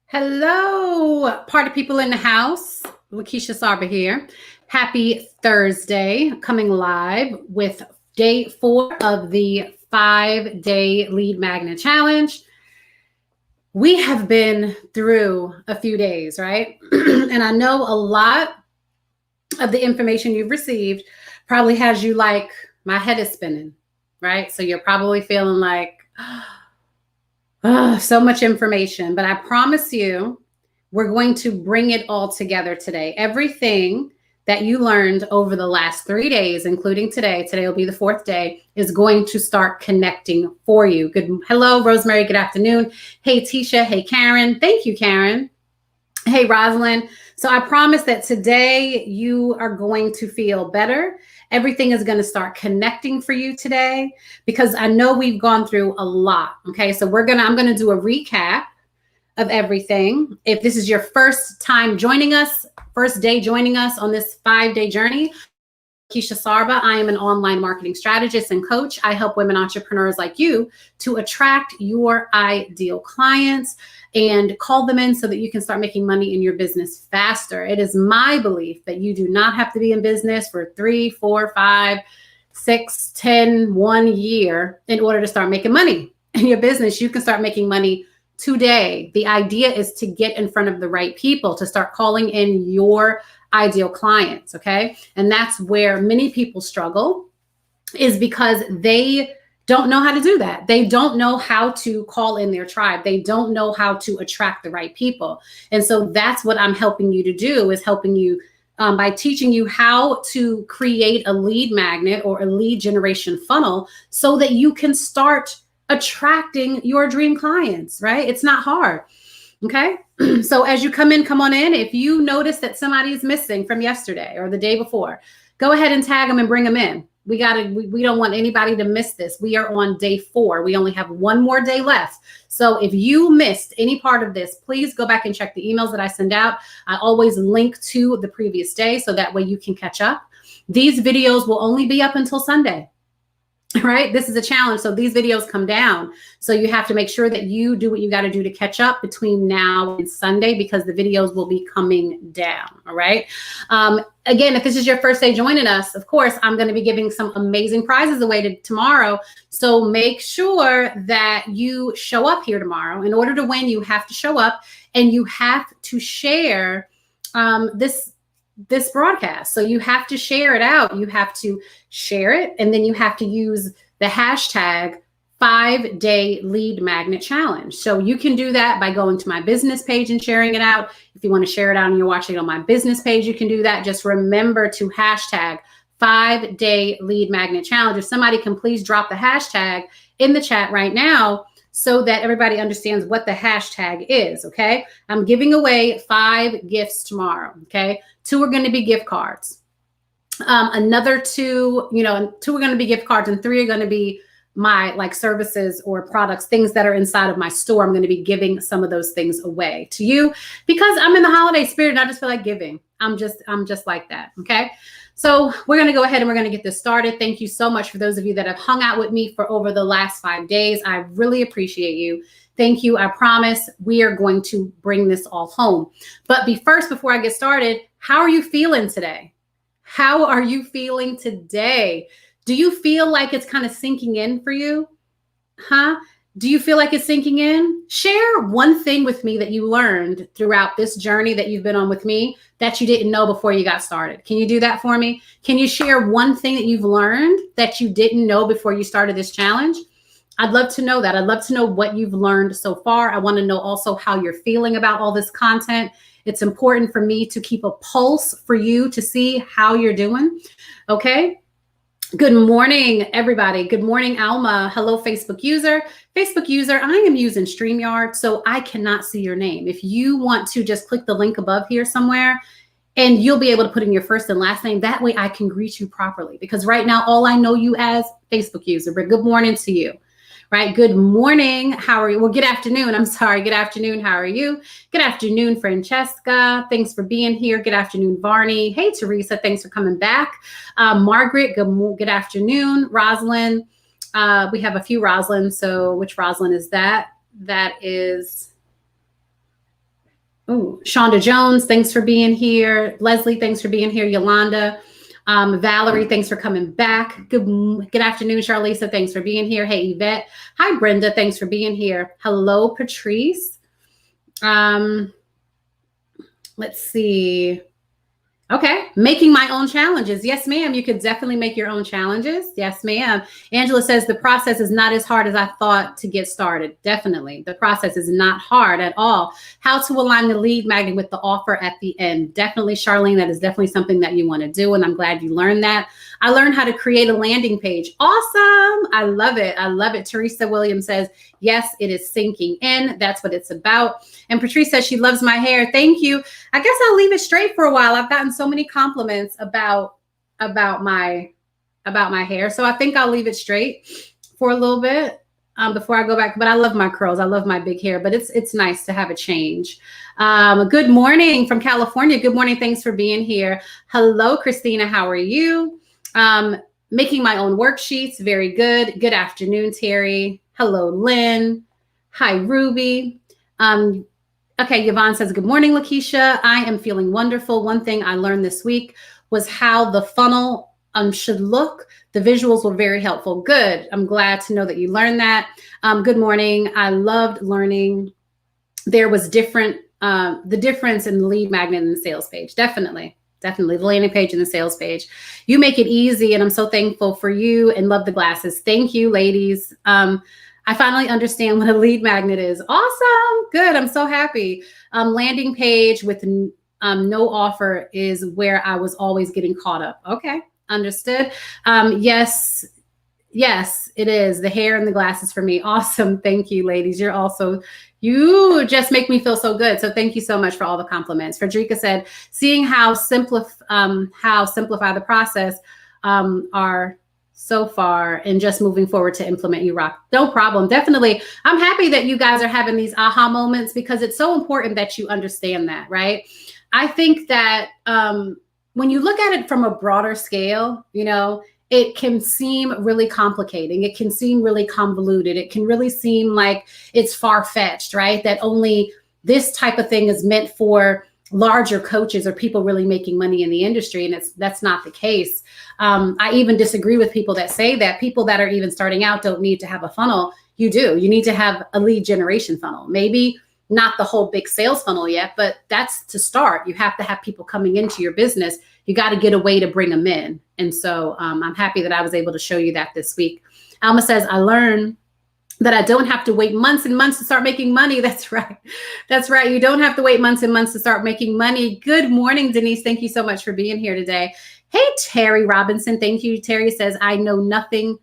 Hello, party people in the house. Lakeisha Sarba here. Happy Thursday, coming live with day 4 of the 5-day lead magnet challenge. We have been through a few days, right? And I know a lot of the information you've received probably has you like, my head is spinning, right? So you're probably feeling like, so much information, but I promise you, we're going to bring it all together today. Everything that you learned over the last 3 days, including today will be the 4th day, is going to start connecting for you. Hello, Rosemary. Good afternoon. Hey, Tisha. Hey, Karen. Thank you, Karen. Hey, Rosalind. So I promise that today you are going to feel better. Everything is going to start connecting for you today because I know we've gone through a lot. Okay, so I'm going to do a recap of everything. If this is your first time joining us, first day joining us on this 5-day journey, Keisha Sarba. I am an online marketing strategist and coach. I help women entrepreneurs like you to attract your ideal clients and call them in so that you can start making money in your business faster. It is my belief that you do not have to be in business for 3, 4, 5, 6, 10, 1 year in order to start making money in your business. You can start making money today. The idea is to get in front of the right people, to start calling in your ideal clients, okay? And that's where many people struggle, is because they don't know how to do that. They don't know how to call in their tribe. They don't know how to attract the right people. And so that's what I'm helping you to do, is helping you by teaching you how to create a lead magnet or a lead generation funnel so that you can start attracting your dream clients, right? It's not hard. Okay. So as you come on in. If you notice that somebody is missing from yesterday or the day before, go ahead and tag them and bring them in. We don't want anybody to miss this. We are on day 4. We only have 1 more day left. So if you missed any part of this, please go back and check the emails that I send out. I always link to the previous day so that way you can catch up. These videos will only be up until Sunday. Right? This is a challenge. So these videos come down. So you have to make sure that you do what you got to do to catch up between now and Sunday, because the videos will be coming down. All right. Again, if this is your first day joining us, of course, I'm going to be giving some amazing prizes away tomorrow. So make sure that you show up here tomorrow. In order to win, you have to show up and you have to share this broadcast. So you have to share it out. You have to share it, and then you have to use the hashtag 5-day lead magnet challenge. So you can do that by going to my business page and sharing it out. If you want to share it out and you're watching it on my business page, you can do that. Just remember to hashtag 5-day lead magnet challenge. If somebody can please drop the hashtag in the chat right now, so that everybody understands what the hashtag is, okay? I'm giving away 5 gifts tomorrow, okay? 2 are going to be gift cards. Another 2, 2 are going to be gift cards, and 3 are going to be my services or products, things that are inside of my store. I'm going to be giving some of those things away to you because I'm in the holiday spirit and I just feel like giving. I'm just like that, okay? So we're going to go ahead and we're going to get this started. Thank you so much for those of you that have hung out with me for over the last 5 days. I really appreciate you. Thank you. I promise we are going to bring this all home. But before I get started, how are you feeling today? How are you feeling today? Do you feel like it's kind of sinking in for you? Huh? Do you feel like it's sinking in? Share one thing with me that you learned throughout this journey that you've been on with me that you didn't know before you got started. Can you do that for me? Can you share one thing that you've learned that you didn't know before you started this challenge? I'd love to know that. I'd love to know what you've learned so far. I want to know also how you're feeling about all this content. It's important for me to keep a pulse for you to see how you're doing. Okay. Good morning, everybody. Good morning, Alma. Hello, Facebook user. Facebook user, I am using StreamYard, so I cannot see your name. If you want to just click the link above here somewhere, and you'll be able to put in your first and last name. That way I can greet you properly, because right now, all I know you as Facebook user, but good morning to you. Right? Good morning. How are you? Well, good afternoon. I'm sorry. Good afternoon. How are you? Good afternoon, Francesca. Thanks for being here. Good afternoon, Varney. Hey, Teresa. Thanks for coming back. Margaret, good afternoon. Rosalind. We have a few Rosalynds. So which Rosalind is that? That is Oh, Shonda Jones, thanks for being here. Leslie, thanks for being here. Yolanda, Valerie, thanks for coming back. Good afternoon, Charlisa. Thanks for being here. Hey, Yvette. Hi, Brenda. Thanks for being here. Hello, Patrice. Let's see. Okay. Making my own challenges. Yes, ma'am. You could definitely make your own challenges. Yes, ma'am. Angela says the process is not as hard as I thought to get started. Definitely. The process is not hard at all. How to align the lead magnet with the offer at the end. Definitely, Charlene, that is definitely something that you want to do. And I'm glad you learned that. I learned how to create a landing page. Awesome. I love it. I love it. Theresa Williams says, yes, it is sinking in. That's what it's about. And Patrice says she loves my hair. Thank you. I guess I'll leave it straight for a while. I've gotten so many compliments about my hair. So I think I'll leave it straight for a little bit before I go back. But I love my curls. I love my big hair, but it's nice to have a change. Good morning from California. Good morning. Thanks for being here. Hello, Christina. How are you? Making my own worksheets. Very good. Good afternoon, Terry. Hello, Lynn. Hi, Ruby. Okay, Yvonne says, good morning, Lakeisha. I am feeling wonderful. One thing I learned this week was how the funnel should look. The visuals were very helpful. Good. I'm glad to know that you learned that. Good morning. I loved learning. There was the difference in the lead magnet and the sales page. Definitely. Definitely the landing page and the sales page. You make it easy, and I'm so thankful for you and love the glasses. Thank you, ladies. I finally understand what a lead magnet is. Awesome. Good. I'm so happy. Landing page with no offer is where I was always getting caught up. Okay. Understood. Yes, it is. The hair and the glasses for me. Awesome. Thank you, ladies. You just make me feel so good. So thank you so much for all the compliments. Frederica said, seeing how simplify the process are so far and just moving forward to implement, you rock. No problem. Definitely. I'm happy that you guys are having these aha moments because it's so important that you understand that, right? I think that when you look at it from a broader scale, it can seem really complicating. It can seem really convoluted. It can really seem like it's far-fetched, right? That only this type of thing is meant for larger coaches or people really making money in the industry. And that's not the case. I even disagree with people that say that people that are even starting out don't need to have a funnel. You do. You need to have a lead generation funnel. Maybe not the whole big sales funnel yet, but that's to start. You have to have people coming into your business. You got to get a way to bring them in. And so I'm happy that I was able to show you that this week. Alma says, I learned that I don't have to wait months and months to start making money. That's right. That's right. You don't have to wait months and months to start making money. Good morning, Denise. Thank you so much for being here today. Hey, Terri Robinson. Thank you. Terry says, I knew nothing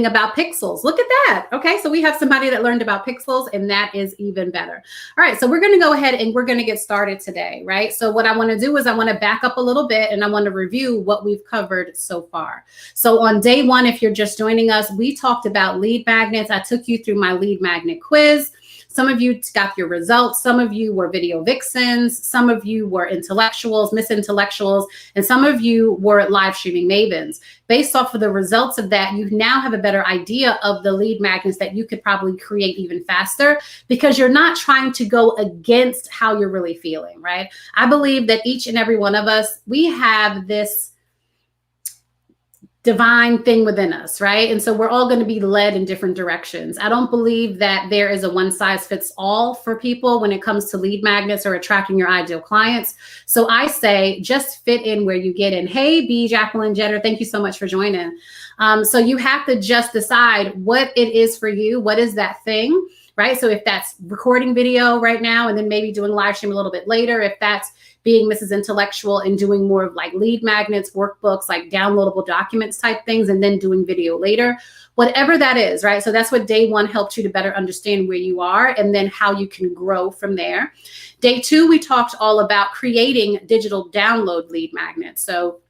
about pixels. Look at that. Okay, so we have somebody that learned about pixels, and that is even better. All right, so we're going to go ahead and we're going to get started today, right? So what I want to do is I want to back up a little bit, and I want to review what we've covered so far. So on day one, if you're just joining us, we talked about lead magnets. I took you through my lead magnet quiz. Some of you got your results. Some of you were video vixens. Some of you were intellectuals, misintellectuals, and some of you were live streaming mavens. Based off of the results of that, you now have a better idea of the lead magnets that you could probably create even faster because you're not trying to go against how you're really feeling, right? I believe that each and every one of us, we have this divine thing within us, right? And so we're all going to be led in different directions. I don't believe that there is a one size fits all for people when it comes to lead magnets or attracting your ideal clients. So I say just fit in where you get in. Hey, B, Jacqueline Jetter, thank you so much for joining. So you have to just decide what it is for you. What is that thing, right? So if that's recording video right now and then maybe doing live stream a little bit later, if that's being Mrs. Intellectual and doing more of like lead magnets, workbooks, like downloadable documents type things, and then doing video later, whatever that is, right? So that's what day one helped you to better understand where you are and then how you can grow from there. Day two, we talked all about creating digital download lead magnets. So,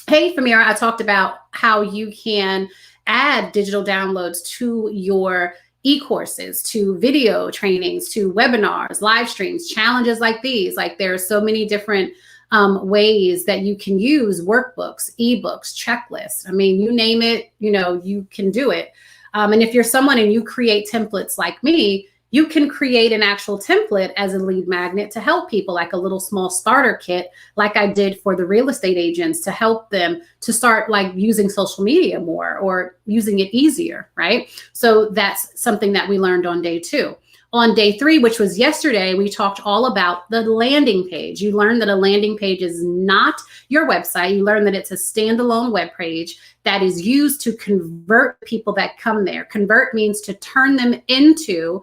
hey, Famira, I talked about how you can add digital downloads to your e-courses, to video trainings, to webinars, live streams, challenges like these. Like there are so many different ways that you can use workbooks, ebooks, checklists. I mean, you name it, you can do it. And if you're someone and you create templates like me, you can create an actual template as a lead magnet to help people, like a little small starter kit, like I did for the real estate agents, to help them to start like using social media more or using it easier, right? So that's something that we learned on day 2. On day 3, which was yesterday, we talked all about the landing page. You learned that a landing page is not your website. You learned that it's a standalone web page that is used to convert people that come there. Convert means to turn them into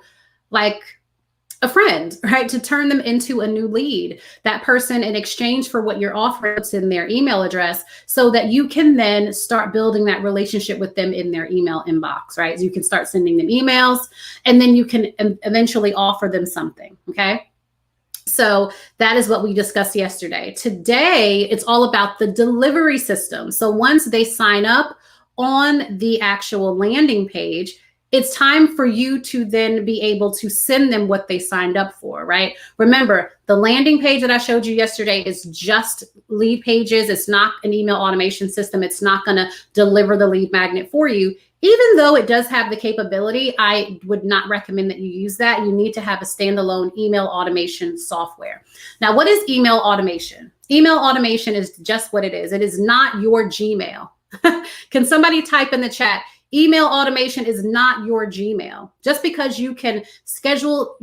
like a friend, right? To turn them into a new lead. That person, in exchange for what you're offering, puts in their email address so that you can then start building that relationship with them in their email inbox, right? So you can start sending them emails, and then you can eventually offer them something, okay? So that is what we discussed yesterday. Today, it's all about the delivery system. So once they sign up on the actual landing page, it's time for you to then be able to send them what they signed up for, right? Remember, the landing page that I showed you yesterday is just lead pages. It's not an email automation system. It's not going to deliver the lead magnet for you. Even though it does have the capability, I would not recommend that you use that. You need to have a standalone email automation software. Now, what is email automation? Email automation is just what it is. It is not your Gmail. Can somebody type in the chat? Email automation is not your Gmail. Just because you can schedule,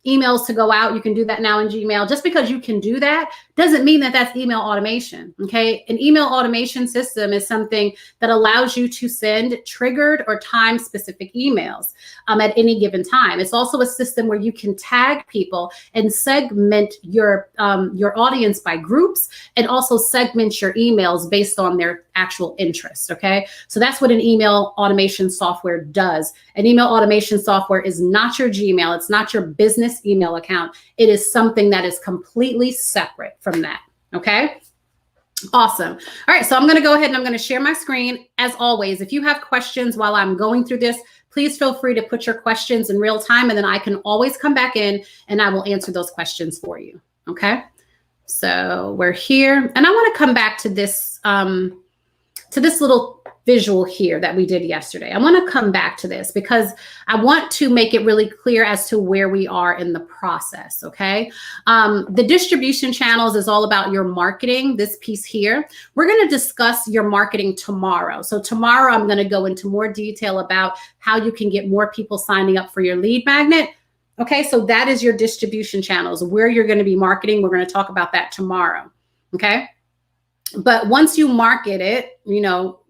emails to go out, you can do that now in Gmail. Just because you can do that doesn't mean that that's email automation, okay? An email automation system is something that allows you to send triggered or time-specific emails at any given time. It's also a system where you can tag people and segment your audience by groups, and also segment your emails based on their actual interests, okay? So that's what an email automation software does. An email automation software is not your Gmail. It's not your business email account. It is something that is completely separate from that, okay? Awesome. All right, so I'm going to go ahead and I'm going to share my screen. As always, if you have questions while I'm going through this, please feel free to put your questions in real time, and then I can always come back in and I will answer those questions for you, okay? So we're here, and I want to come back to this little visual here that we did yesterday. I want to come back to this because I want to make it really clear as to where we are in the process, okay? The distribution channels is all about your marketing, this piece here. We're going to discuss your marketing tomorrow. So tomorrow I'm going to go into more detail about how you can get more people signing up for your lead magnet. Okay, so that is your distribution channels, where you're going to be marketing. We're going to talk about that tomorrow, okay? But once you market it,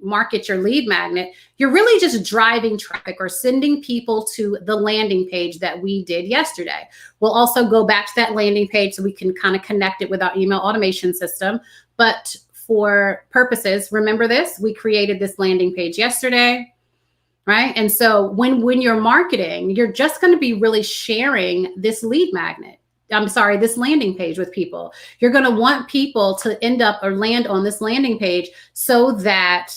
market your lead magnet, you're really just driving traffic or sending people to the landing page that we did yesterday. We'll also go back to that landing page so we can kind of connect it with our email automation system. But for purposes, remember this, we created this landing page yesterday, right? And so when you're marketing, you're just going to be really sharing this lead magnet. This landing page with people. You're going to want people to end up or land on this landing page so that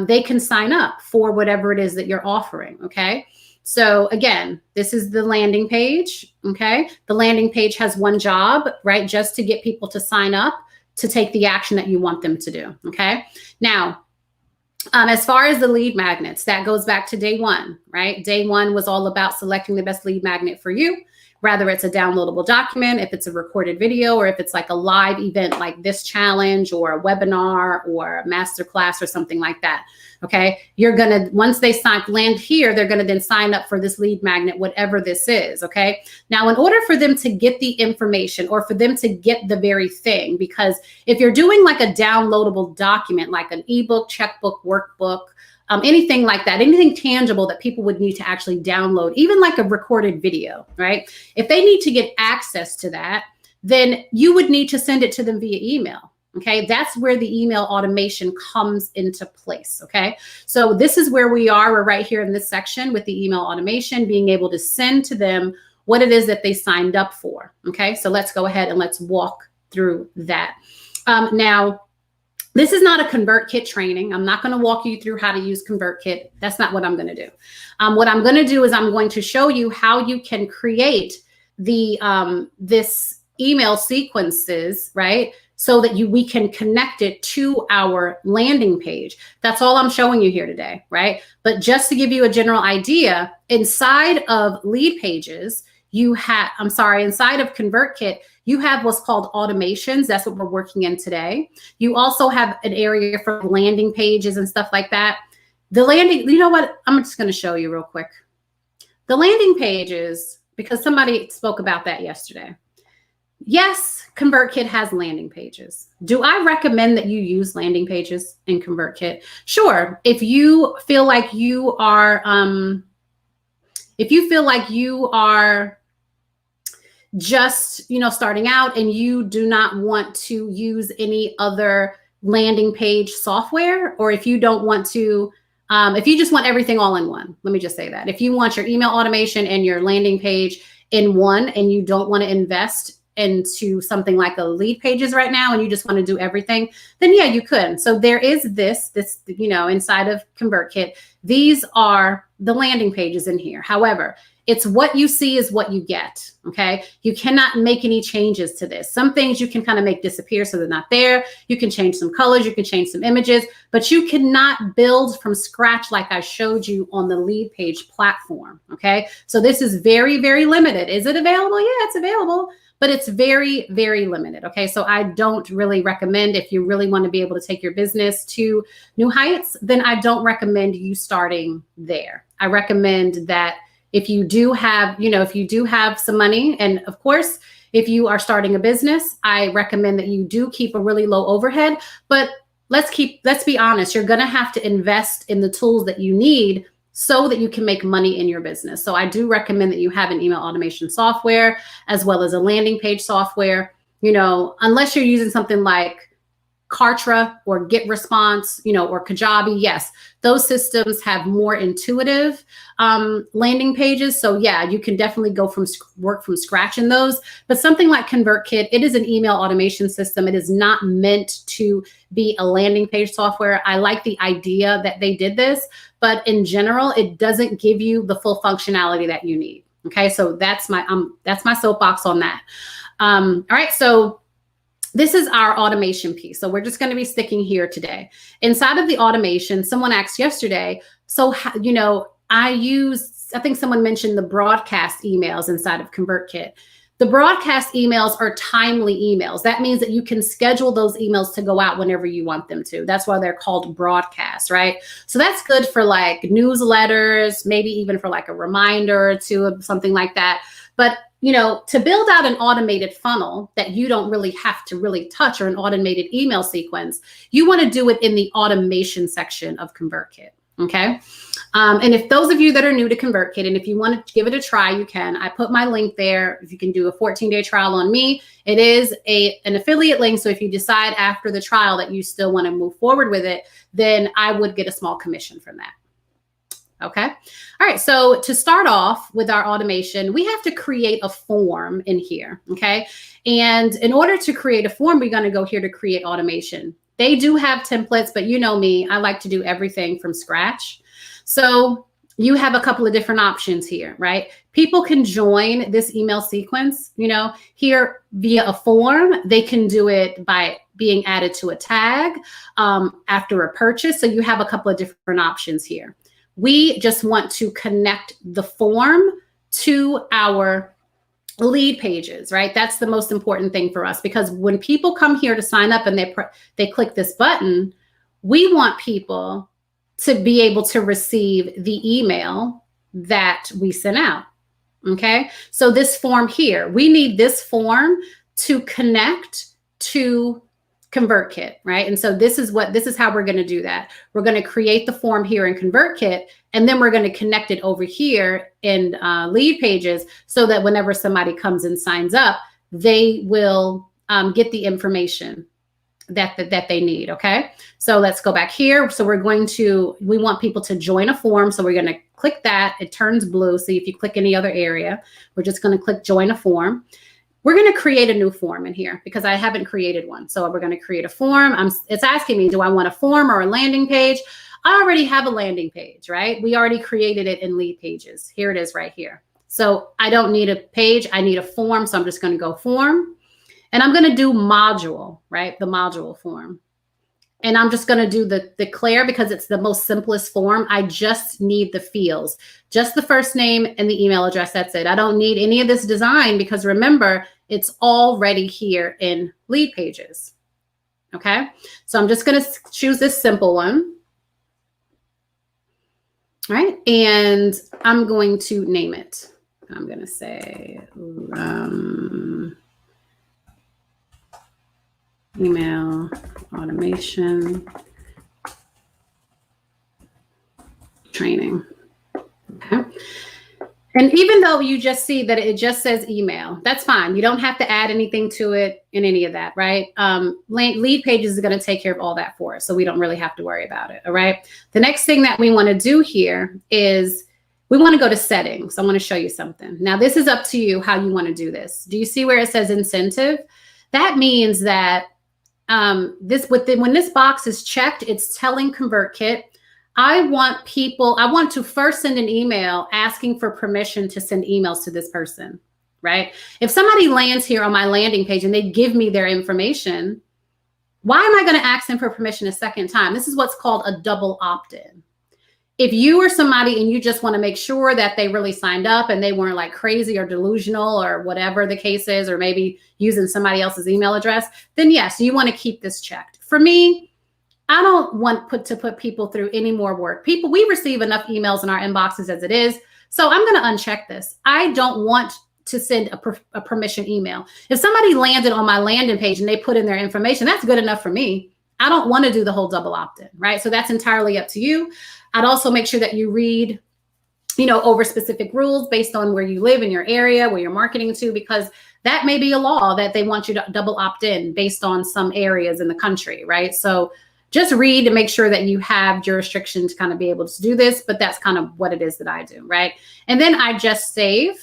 they can sign up for whatever it is that you're offering, okay? So again, this is the landing page, okay? The landing page has one job, right? Just to get people to sign up to take the action that you want them to do, okay? Now, as far as the lead magnets, that goes back to day 1, right? Day 1 was all about selecting the best lead magnet for you. Whether it's a downloadable document, if it's a recorded video, or if it's like a live event like this challenge or a webinar or a masterclass or something like that, okay? You're gonna, once they land here, they're gonna then sign up for this lead magnet, whatever this is, okay? Now, in order for them to get the information or for them to get the very thing, because if you're doing like a downloadable document, like an ebook, checkbook, workbook, anything like that, anything tangible that people would need to actually download, even like a recorded video, right? If they need to get access to that, then you would need to send it to them via email, okay? That's where the email automation comes into place, okay? So this is where we are. We're right here in this section with the email automation, being able to send to them what it is that they signed up for, okay? So let's go ahead and let's walk through that. Now, this is not a ConvertKit training. I'm not going to walk you through how to use ConvertKit. That's not what I'm going to do. What I'm going to do is I'm going to show you how you can create the this email sequences, right, so that we can connect it to our landing page. That's all I'm showing you here today, right? But just to give you a general idea, inside of lead pages, inside of ConvertKit, you have what's called automations. That's what we're working in today. You also have an area for landing pages and stuff like that. You know what? I'm just going to show you real quick. The landing pages, because somebody spoke about that yesterday. Yes, ConvertKit has landing pages. Do I recommend that you use landing pages in ConvertKit? Sure. If you feel like you are, just, starting out and you do not want to use any other landing page software, or if you don't want to, if you just want everything all in one, let me just say that. If you want your email automation and your landing page in one, and you don't want to invest into something like a lead pages right now, and you just want to do everything, then yeah, you could. So there is this, inside of ConvertKit, these are the landing pages in here. However, it's what you see is what you get, okay? You cannot make any changes to this. Some things you can kind of make disappear so they're not there. You can change some colors, you can change some images, but you cannot build from scratch like I showed you on the lead page platform, okay? So this is very, very limited. Is it available? Yeah, it's available, but it's very, very limited, okay? So I don't really recommend, if you really want to be able to take your business to new heights, then I don't recommend you starting there. I recommend that if you do have, some money, and of course, if you are starting a business, I recommend that you do keep a really low overhead, but let's be honest, you're going to have to invest in the tools that you need so that you can make money in your business. So I do recommend that you have an email automation software as well as a landing page software, unless you're using something like Kartra or Get Response, or Kajabi. Yes, those systems have more intuitive landing pages. So yeah, you can definitely work from scratch in those. But something like ConvertKit, it is an email automation system. It is not meant to be a landing page software. I like the idea that they did this, but in general, it doesn't give you the full functionality that you need. Okay, so that's my soapbox on that. All right, so this is our automation piece. So we're just going to be sticking here today. Inside of the automation, someone asked yesterday, so, I think someone mentioned the broadcast emails inside of ConvertKit. The broadcast emails are timely emails. That means that you can schedule those emails to go out whenever you want them to. That's why they're called broadcasts, right? So that's good for like newsletters, maybe even for like a reminder or two of something like that. But to build out an automated funnel that you don't really have to really touch, or an automated email sequence, you want to do it in the automation section of ConvertKit, okay? And if those of you that are new to ConvertKit, and if you want to give it a try, you can. I put my link there. If you can do a 14-day trial on me, it is an affiliate link. So if you decide after the trial that you still want to move forward with it, then I would get a small commission from that. Okay. All right. So to start off with our automation, we have to create a form in here. Okay. And in order to create a form, we're going to go here to create automation. They do have templates, but you know me, I like to do everything from scratch. So you have a couple of different options here, right? People can join this email sequence, here via a form. They can do it by being added to a tag after a purchase. So you have a couple of different options here. We just want to connect the form to our lead pages, right? That's the most important thing for us, because when people come here to sign up and they click this button, we want people to be able to receive the email that we sent out. Okay. So this form here, we need this form to connect to ConvertKit, right? And so this is how we're going to do that. We're going to create the form here in ConvertKit, and then we're going to connect it over here in lead pages, so that whenever somebody comes and signs up, they will get the information that they need. Okay. So let's go back here. So we want people to join a form. So we're going to click that. It turns blue. So if you click any other area, we're just going to click join a form. We're going to create a new form in here because I haven't created one. So we're going to create a form. It's asking me, do I want a form or a landing page? I already have a landing page, right? We already created it in lead pages. Here it is right here. So I don't need a page. I need a form. So I'm just going to go form. And I'm going to do module, right? The module form. And I'm just going to do the declare because it's the most simplest form. I just need the fields, just the first name and the email address. That's it. I don't need any of this design because remember, it's already here in lead pages. Okay. So I'm just going to choose this simple one. All right. And I'm going to name it. I'm going to say email automation training. Okay. And even though you just see that it just says email, that's fine. You don't have to add anything to it in any of that, right? Lead pages is going to take care of all that for us. So we don't really have to worry about it. All right. The next thing that we want to do here is we want to go to settings. I want to show you something. Now, this is up to you how you want to do this. Do you see where it says incentive? That means that when this box is checked, it's telling ConvertKit, I want to first send an email asking for permission to send emails to this person, right? If somebody lands here on my landing page and they give me their information, why am I going to ask them for permission a second time? This is what's called a double opt-in. If you are somebody and you just want to make sure that they really signed up and they weren't like crazy or delusional or whatever the case is, or maybe using somebody else's email address, then yes, you want to keep this checked. For me, I don't want to put people through any more work. We receive enough emails in our inboxes as it is. So I'm going to uncheck this. I don't want to send a permission email. If somebody landed on my landing page and they put in their information, that's good enough for me. I don't want to do the whole double opt-in, right? So that's entirely up to you. I'd also make sure that you read, over specific rules based on where you live in your area, where you're marketing to, because that may be a law that they want you to double opt in based on some areas in the country, right? So just read to make sure that you have jurisdiction to kind of be able to do this, but that's kind of what it is that I do, right? And then I just save.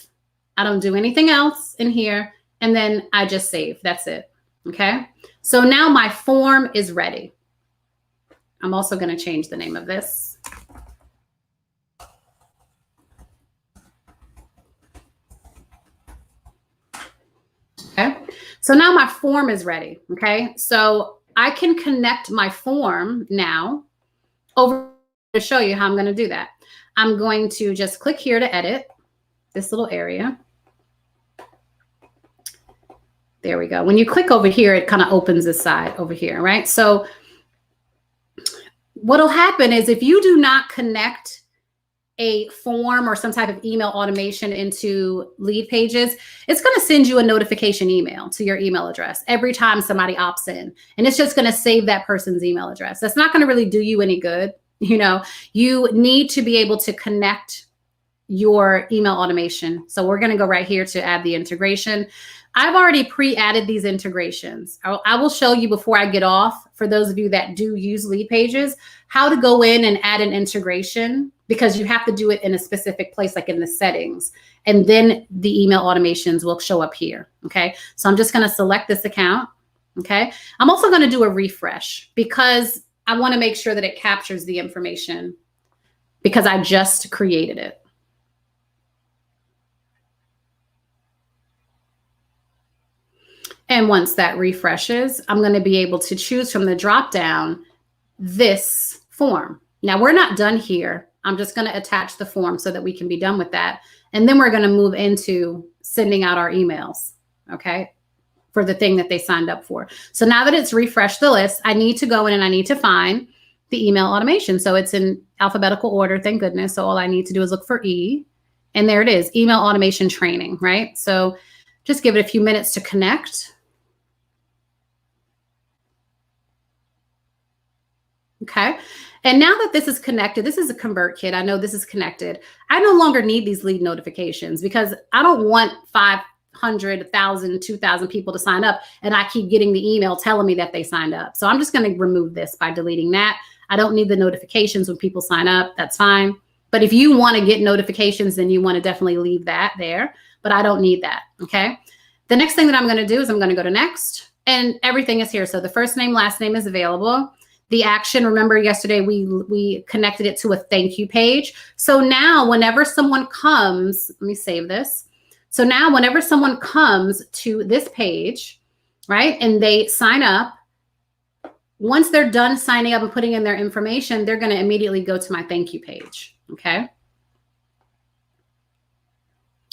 I don't do anything else in here. And then I just save. That's it. Okay. So now my form is ready. I'm also going to change the name of this. Okay. So now my form is ready. Okay. So I can connect my form now over to show you how I'm going to do that. I'm going to just click here to edit this little area. There we go. When you click over here, it kind of opens this side over here, right? So what'll happen is if you do not connect a form or some type of email automation into lead pages, it's going to send you a notification email to your email address every time somebody opts in. And it's just going to save that person's email address. That's not going to really do you any good. You need to be able to connect your email automation. So we're going to go right here to add the integration. I've already pre-added these integrations. I will show you before I get off, for those of you that do use lead pages, how to go in and add an integration, because you have to do it in a specific place, like in the settings, and then the email automations will show up here. Okay. So I'm just going to select this account. Okay. I'm also going to do a refresh because I want to make sure that it captures the information because I just created it. And once that refreshes, I'm going to be able to choose from the drop-down this form. Now, we're not done here. I'm just going to attach the form so that we can be done with that. And then we're going to move into sending out our emails, okay, for the thing that they signed up for. So now that it's refreshed the list, I need to go in and I need to find the email automation. So it's in alphabetical order, thank goodness. So all I need to do is look for E. And there it is, email automation training, right? So just give it a few minutes to connect. Okay. And now that this is connected, this is a ConvertKit. I know this is connected. I no longer need these lead notifications because I don't want 500, 1,000, 2,000 people to sign up and I keep getting the email telling me that they signed up. So I'm just going to remove this by deleting that. I don't need the notifications when people sign up. That's fine. But if you want to get notifications, then you want to definitely leave that there. But I don't need that. Okay. The next thing that I'm going to do is I'm going to go to next and everything is here. So the first name, last name is available. The action, remember yesterday we connected it to a thank you page. So now whenever someone comes, let me save this. So now whenever someone comes to this page, right? And they sign up. Once they're done signing up and putting in their information, they're going to immediately go to my thank you page. Okay.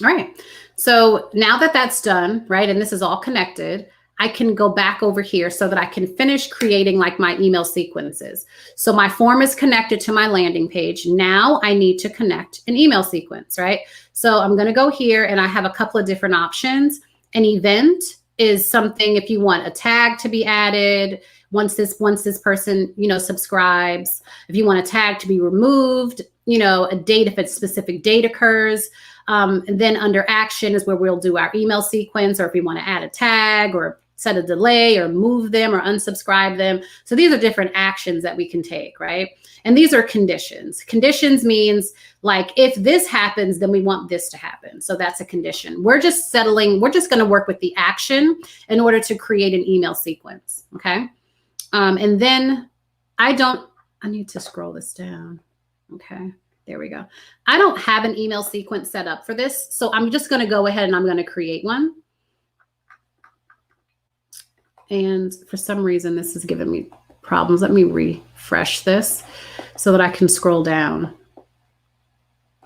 All right. So now that that's done, right, and this is all connected, I can go back over here so that I can finish creating like my email sequences. So my form is connected to my landing page. Now I need to connect an email sequence, right? So I'm going to go here and I have a couple of different options. An event is something if you want a tag to be added once this person, subscribes. If you want a tag to be removed, a date if a specific date occurs. And then under action is where we'll do our email sequence, or if we want to add a tag or set a delay or move them or unsubscribe them. So these are different actions that we can take, right? And these are conditions. Conditions means like, if this happens, then we want this to happen. So that's a condition. We're just going to work with the action in order to create an email sequence, okay? And then I need to scroll this down, okay? There we go. I don't have an email sequence set up for this, so I'm just going to go ahead and I'm going to create one. And for some reason, this is giving me problems. Let me refresh this so that I can scroll down.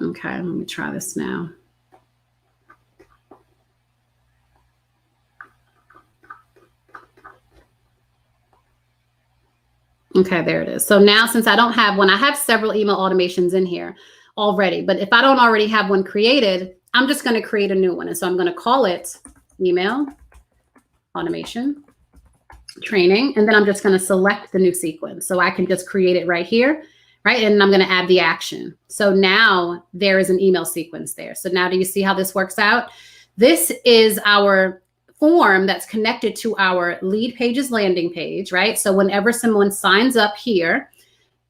Okay, let me try this now. Okay, there it is. So now since I don't have one, I have several email automations in here already, but if I don't already have one created, I'm just going to create a new one. And so I'm going to call it email automation training. And then I'm just going to select the new sequence. So I can just create it right here, right? And I'm going to add the action. So now there is an email sequence there. So now do you see how this works out? This is our form that's connected to our lead pages landing page, right? So whenever someone signs up here,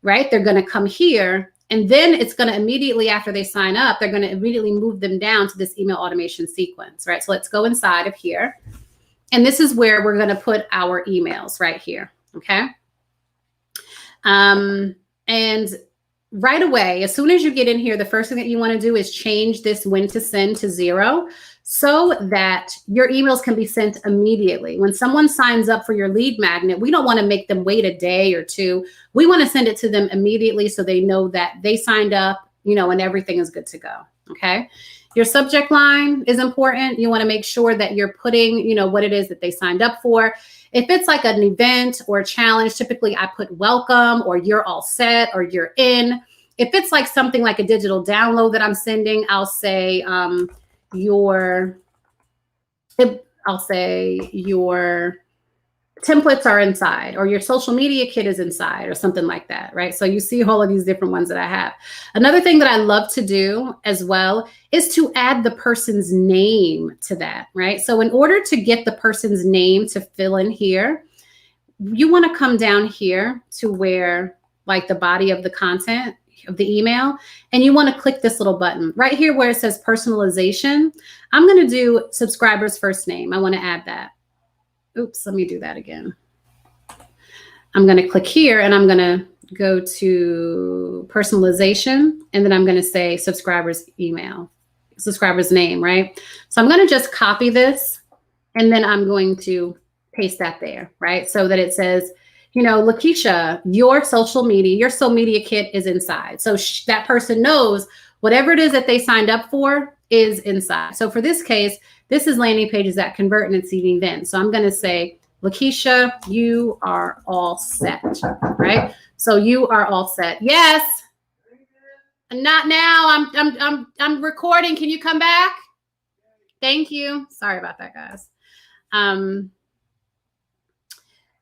right, they're going to come here, and then it's going to immediately, after they sign up, they're going to immediately move them down to this email automation sequence, right? So let's go inside of here. And this is where we're going to put our emails right here, okay? And right away, as soon as you get in here, the first thing that you want to do is change this when to send to 0 so that your emails can be sent immediately. When someone signs up for your lead magnet, we don't want to make them wait a day or two. We want to send it to them immediately so they know that they signed up, and everything is good to go, okay? Your subject line is important. You want to make sure that you're putting, what it is that they signed up for. If it's like an event or a challenge, typically I put welcome or you're all set or you're in. If it's like something like a digital download that I'm sending, I'll say your templates are inside, or your social media kit is inside, or something like that, right? So you see all of these different ones that I have. Another thing that I love to do as well is to add the person's name to that, right? So in order to get the person's name to fill in here, you want to come down here to where like the body of the content of the email, and you want to click this little button right here where it says personalization. I'm going to do subscriber's first name. I want to add that. Oops, let me do that again. I'm going to click here and I'm going to go to personalization, and then I'm going to say subscriber's email, subscriber's name, right? So I'm going to just copy this, and then I'm going to paste that there, right? So that it says, Lakeisha, your social media kit is inside. So that person knows whatever it is that they signed up for is inside. So for this case, this is landing pages that convert and it's an event. So I'm going to say, Lakeisha, you are all set, right? So you are all set. Yes. Not now. I'm recording. Can you come back? Thank you. Sorry about that, guys.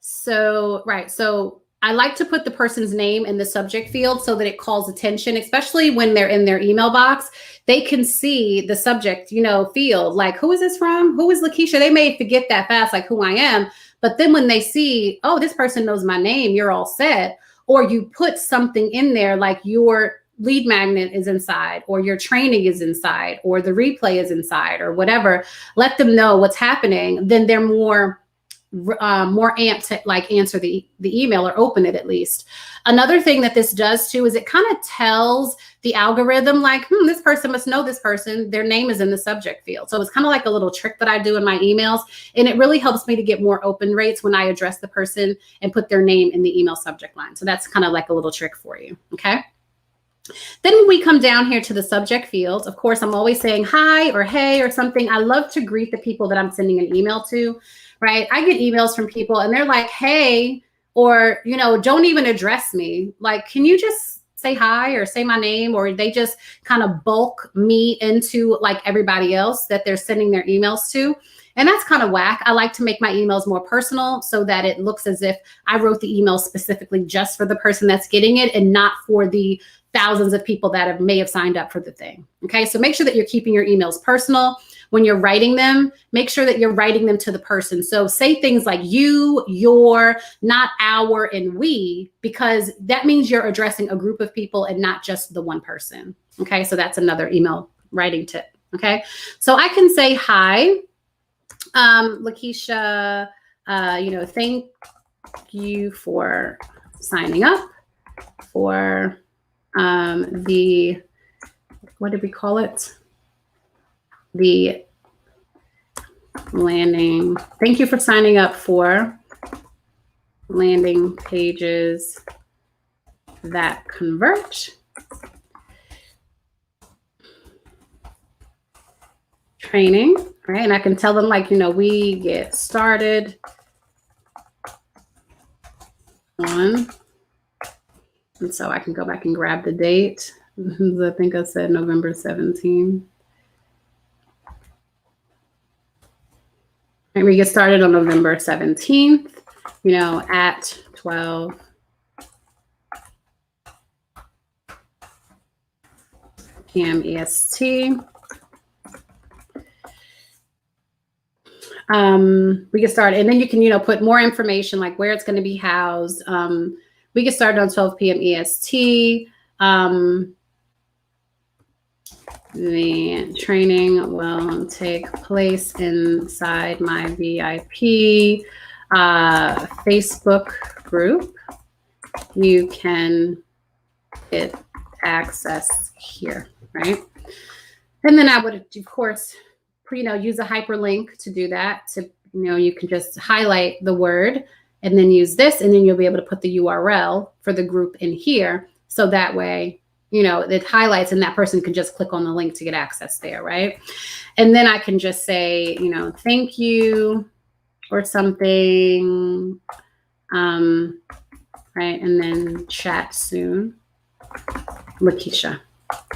So I like to put the person's name in the subject field so that it calls attention, especially when they're in their email box. They can see the subject, field, like, who is this from? Who is Lakeisha? They may forget that fast, like who I am. But then when they see, oh, this person knows my name, you're all set. Or you put something in there like your lead magnet is inside, or your training is inside, or the replay is inside, or whatever. Let them know what's happening. Then they're more more amped to like answer the email or open it at least. Another thing that this does too is it kind of tells the algorithm like, this person must know this person. Their name is in the subject field. So it's kind of like a little trick that I do in my emails. And it really helps me to get more open rates when I address the person and put their name in the email subject line. So that's kind of like a little trick for you. Okay. Then when we come down here to the subject fields, of course, I'm always saying hi or hey or something. I love to greet the people that I'm sending an email to, right? I get emails from people and they're like, hey, or, don't even address me. Like, can you just say hi or say my name? Or they just kind of bulk me into like everybody else that they're sending their emails to. And that's kind of whack. I like to make my emails more personal so that it looks as if I wrote the email specifically just for the person that's getting it and not for the thousands of people that may have signed up for the thing. Okay, so make sure that you're keeping your emails personal. When you're writing them, make sure that you're writing them to the person. So say things like you, your, not our, and we, because that means you're addressing a group of people and not just the one person. Okay, so that's another email writing tip. Okay, so I can say hi, Lakeisha, thank you for signing up for the, what did we call it? The landing. Thank you for signing up for landing pages that convert. Training, right? And I can tell them like, we get started on, and so I can go back and grab the date. I think I said November 17th. And we get started on November 17th, at 12 p.m. EST. We get started, and then you can, put more information like where it's going to be housed. We get started on 12 p.m. EST. The training will take place inside my VIP Facebook group. You can get access here, right? And then I would, of course, use a hyperlink to do that. To, you can just highlight the word and then use this, and then you'll be able to put the URL for the group in here. So that way, it highlights and that person can just click on the link to get access there, right? And then I can just say, thank you or something, right? And then chat soon, Lakeisha.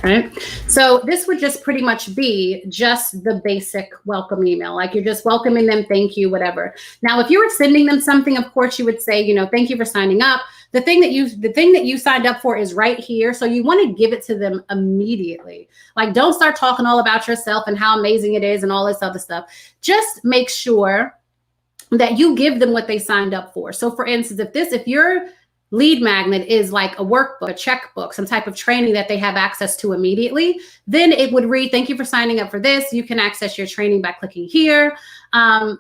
Right. So this would just pretty much be just the basic welcome email. Like you're just welcoming them. Thank you, whatever. Now, if you were sending them something, of course, you would say, thank you for signing up. The thing that you signed up for is right here. So you want to give it to them immediately. Like, don't start talking all about yourself and how amazing it is and all this other stuff. Just make sure that you give them what they signed up for. So for instance, if your lead magnet is like a workbook, a checkbook, some type of training that they have access to immediately, then it would read, thank you for signing up for this. You can access your training by clicking here.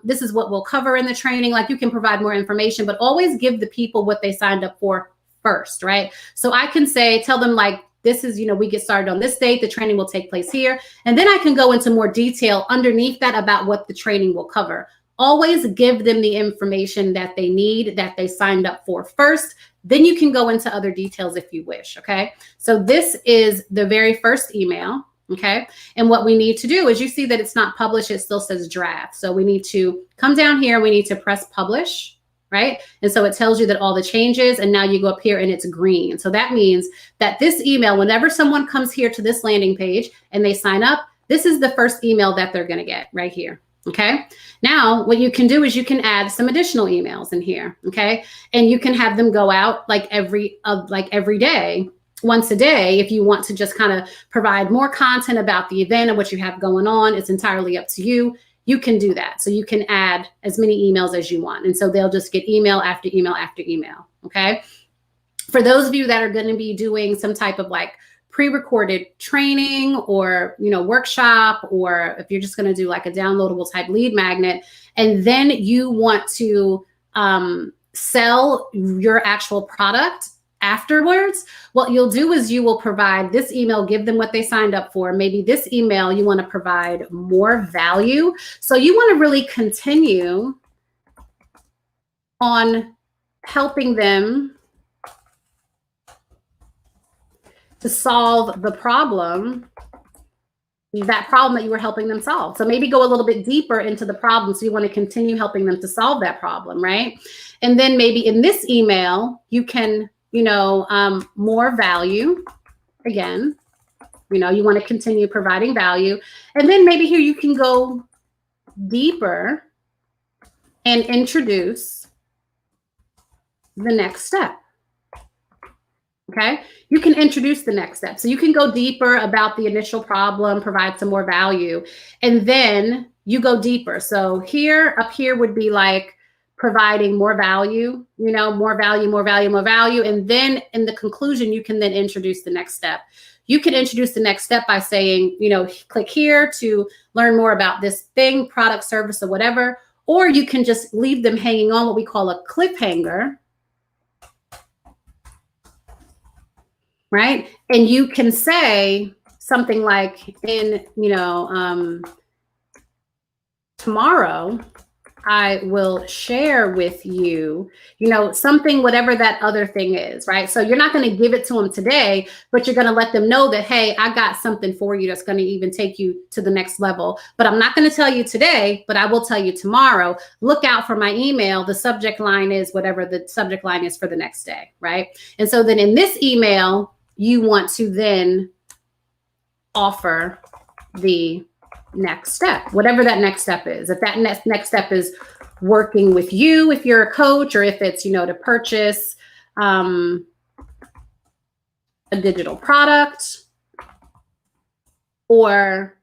This is what we'll cover in the training. Like you can provide more information, but always give the people what they signed up for first, right? So I can tell them like, this is, we get started on this date. The training will take place here. And then I can go into more detail underneath that about what the training will cover. Always give them the information that they need, that they signed up for first. Then you can go into other details if you wish, okay? So this is the very first email, okay? And what we need to do is, you see that it's not published, it still says draft. So we need to come down here, we need to press publish, right? And so it tells you that all the changes, and now you go up here and it's green. So that means that this email, whenever someone comes here to this landing page and they sign up, this is the first email that they're gonna get right here. Okay. Now what you can do is you can add some additional emails in here. Okay. And you can have them go out like every day, once a day. If you want to just kind of provide more content about the event and what you have going on, it's entirely up to you. You can do that. So you can add as many emails as you want. And so they'll just get email after email after email. Okay. For those of you that are going to be doing some type of like pre-recorded training or, workshop, or if you're just going to do like a downloadable type lead magnet, and then you want to sell your actual product afterwards, what you'll do is you will provide this email, give them what they signed up for. Maybe this email, you want to provide more value. So you want to really continue on helping them to solve the problem, that problem that you were helping them solve. So maybe go a little bit deeper into the problem. So you want to continue helping them to solve that problem, right? And then maybe in this email, you can, more value. Again, you want to continue providing value. And then maybe here you can go deeper and introduce the next step. Okay, you can introduce the next step. So you can go deeper about the initial problem, provide some more value, and then you go deeper. So up here would be like providing more value, more value, more value, more value. And then in the conclusion, you can then introduce the next step. You can introduce the next step by saying, click here to learn more about this thing, product, service, or whatever. Or you can just leave them hanging on, what we call a cliffhanger. Right? And you can say something like tomorrow I will share with you, something, whatever that other thing is, right? So you're not going to give it to them today, but you're going to let them know that, hey, I got something for you that's going to even take you to the next level. But I'm not going to tell you today, but I will tell you tomorrow. Look out for my email. The subject line is whatever the subject line is for the next day, right? And so then in this email, you want to then offer the next step, whatever that next step is. If that next step is working with you, if you're a coach, or if it's, to purchase a digital product, or,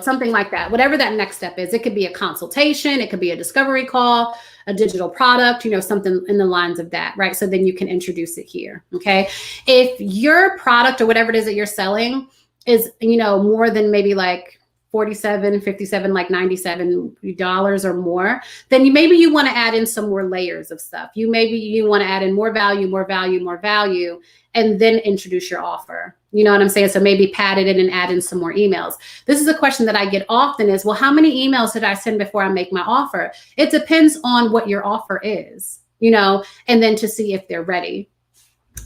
something like that, whatever that next step is. It could be a consultation, it could be a discovery call, a digital product, something in the lines of that, right? So then you can introduce it here, okay? If your product or whatever it is that you're selling is, more than maybe like $47, $57, like $97 or more, then maybe you want to add in some more layers of stuff. You want to add in more value, more value, more value, and then introduce your offer. You know what I'm saying? So maybe pad it in and add in some more emails. This is a question that I get often is, well, how many emails did I send before I make my offer? It depends on what your offer is, and then to see if they're ready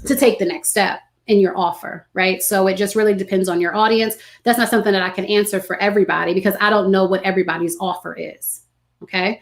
to take the next step in your offer, right? So it just really depends on your audience. That's not something that I can answer for everybody because I don't know what everybody's offer is. Okay.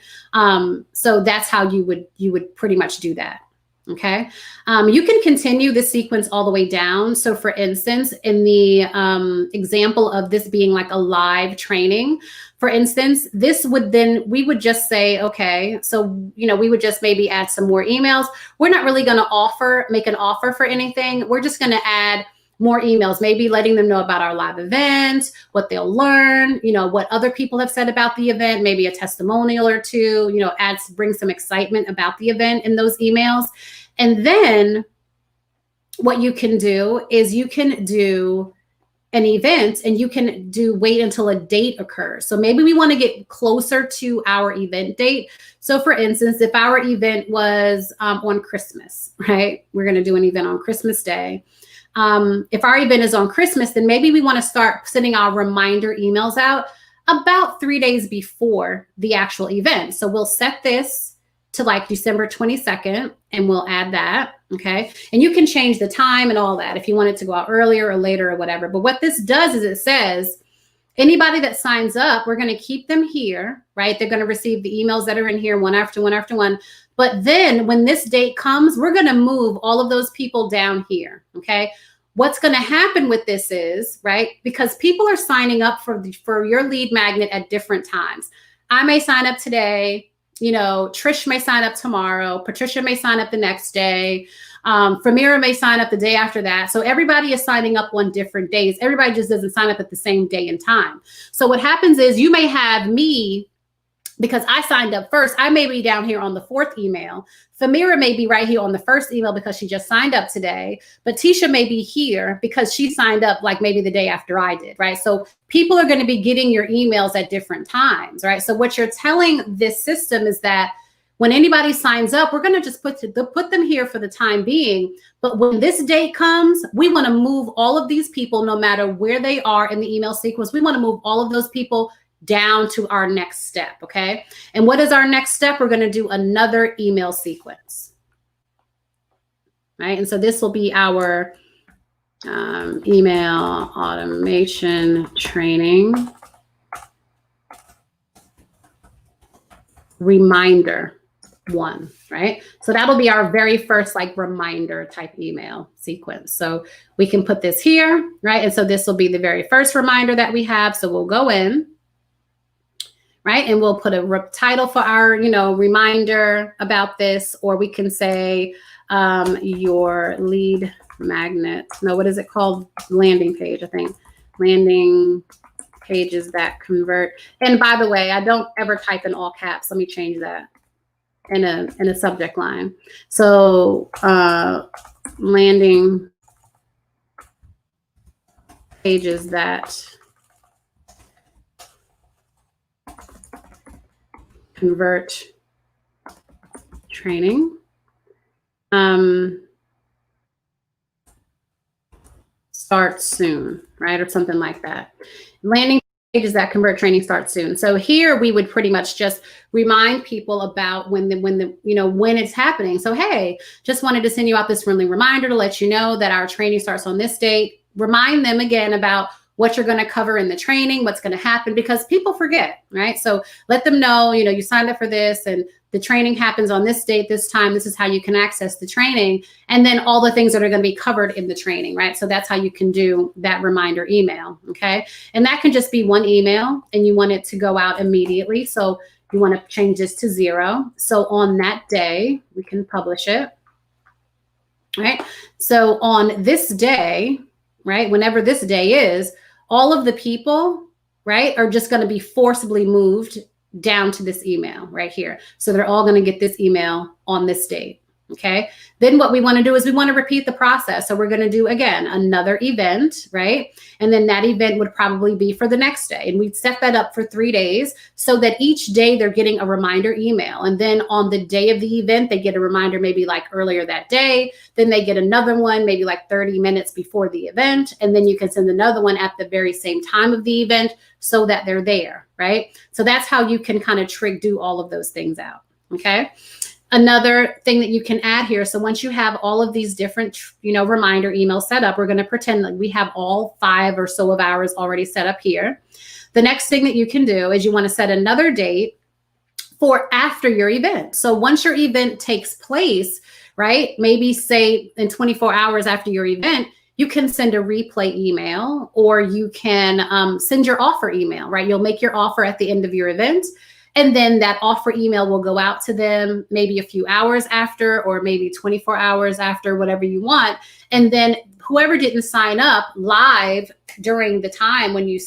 So that's how you would pretty much do that. Okay. You can continue this sequence all the way down. So for instance, in the example of this being like a live training, for instance, we would just say, okay, so, we would just maybe add some more emails. We're not really going to make an offer for anything. We're just going to add more emails, maybe letting them know about our live event, what they'll learn, what other people have said about the event, maybe a testimonial or two, bring some excitement about the event in those emails. And then what you can do is you can do an event and you can wait until a date occurs. So maybe we want to get closer to our event date. So for instance, if our event was on Christmas, right? We're going to do an event on Christmas Day. If our event is on Christmas, then maybe we want to start sending our reminder emails out about 3 days before the actual event. So we'll set this to like December 22nd and we'll add that. Okay. And you can change the time and all that if you want it to go out earlier or later or whatever. But what this does is it says anybody that signs up, we're going to keep them here, right? They're going to receive the emails that are in here one after one after one. But then when this date comes, we're going to move all of those people down here. Okay. What's going to happen with this is, right, because people are signing up for your lead magnet at different times. I may sign up today. Trish may sign up tomorrow. Patricia may sign up the next day. Famira may sign up the day after that. So everybody is signing up on different days. Everybody just doesn't sign up at the same day and time. So what happens is you may have me because I signed up first. I may be down here on the 4th email. Famira may be right here on the 1st email because she just signed up today. But Tisha may be here because she signed up like maybe the day after I did, right? So people are going to be getting your emails at different times, right? So what you're telling this system is that when anybody signs up, we're going to just put them here for the time being. But when this date comes, we want to move all of these people, no matter where they are in the email sequence. We want to move all of those people down to our next step, okay? And what is our next step? We're going to do another email sequence, right? And so this will be our email automation training reminder 1, right? So that'll be our very first like reminder type email sequence. So we can put this here, right? And so this will be the very first reminder that we have. So we'll go in, right? And we'll put a title for our, reminder about this, or we can say your lead magnet. No, what is it called? Landing page, I think. Landing pages that convert. And by the way, I don't ever type in all caps. Let me change that in a subject line. So landing pages that convert training. Start soon, right? Or something like that. Landing pages that convert training start soon. So here we would pretty much just remind people about when it's happening. So, hey, just wanted to send you out this friendly reminder to let you know that our training starts on this date. Remind them again about what you're going to cover in the training, what's going to happen, because people forget, right? So let them know, you signed up for this and the training happens on this date, this time, this is how you can access the training. And then all the things that are going to be covered in the training, right? So that's how you can do that reminder email, okay? And that can just be one email and you want it to go out immediately. So you want to change this to 0. So on that day, we can publish it, right? So on this day, right, whenever this day is, all of the people, right, are just going to be forcibly moved down to this email right here. So they're all going to get this email on this date. Okay. Then what we want to do is we want to repeat the process. So we're going to do, again, another event, right? And then that event would probably be for the next day. And we'd set that up for 3 days so that each day they're getting a reminder email. And then on the day of the event, they get a reminder maybe like earlier that day. Then they get another one, maybe like 30 minutes before the event. And then you can send another one at the very same time of the event so that they're there, right? So that's how you can kind of do all of those things out. Okay. Another thing that you can add here. So once you have all of these different, reminder emails set up, we're going to pretend like we have all 5 or so of ours already set up here. The next thing that you can do is you want to set another date for after your event. So once your event takes place, right, maybe say in 24 hours after your event, you can send a replay email or you can send your offer email, right? You'll make your offer at the end of your event. And then that offer email will go out to them maybe a few hours after, or maybe 24 hours after, whatever you want. And then whoever didn't sign up live during the time when you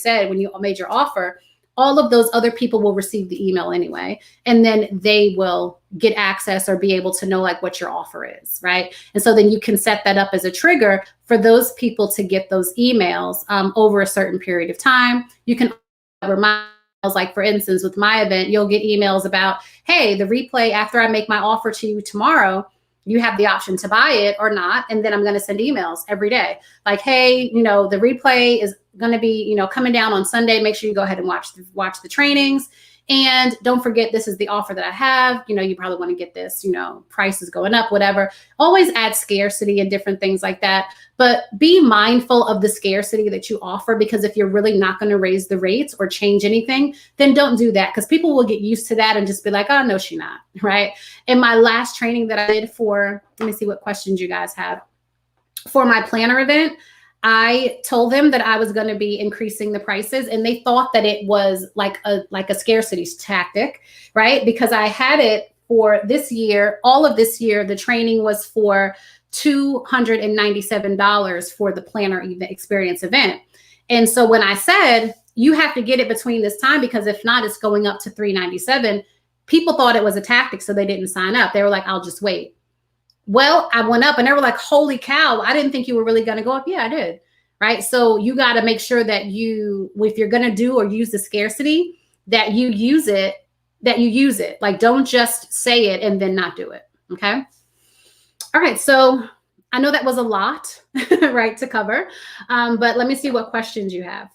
made your offer, all of those other people will receive the email anyway. And then they will get access or be able to know like what your offer is, right? And so then you can set that up as a trigger for those people to get those emails over a certain period of time. You can remind, like for instance, with my event, you'll get emails about, hey, the replay after I make my offer to you tomorrow, you have the option to buy it or not. And then I'm going to send emails every day. Like, hey, the replay is going to be, coming down on Sunday. Make sure you go ahead and watch the trainings. And don't forget, this is the offer that I have. You probably want to get this, price is going up, whatever. Always add scarcity and different things like that. But be mindful of the scarcity that you offer, because if you're really not going to raise the rates or change anything, then don't do that, because people will get used to that and just be like, oh, no, she's not, right? In my last training that I did let me see what questions you guys have. For my planner event, I told them that I was going to be increasing the prices, and they thought that it was like a scarcity tactic, right? Because I had it for this year, all of this year, the training was for $297 for the planner experience event. And so when I said, you have to get it between this time, because if not, it's going up to $397. People thought it was a tactic, so they didn't sign up. They were like, I'll just wait. Well, I went up and they were like, holy cow, I didn't think you were really going to go up. Yeah, I did. Right. So you got to make sure that if you're going to do or use the scarcity, that you use it. Like, don't just say it and then not do it. Okay. All right. So I know that was a lot, right, to cover. But let me see what questions you have.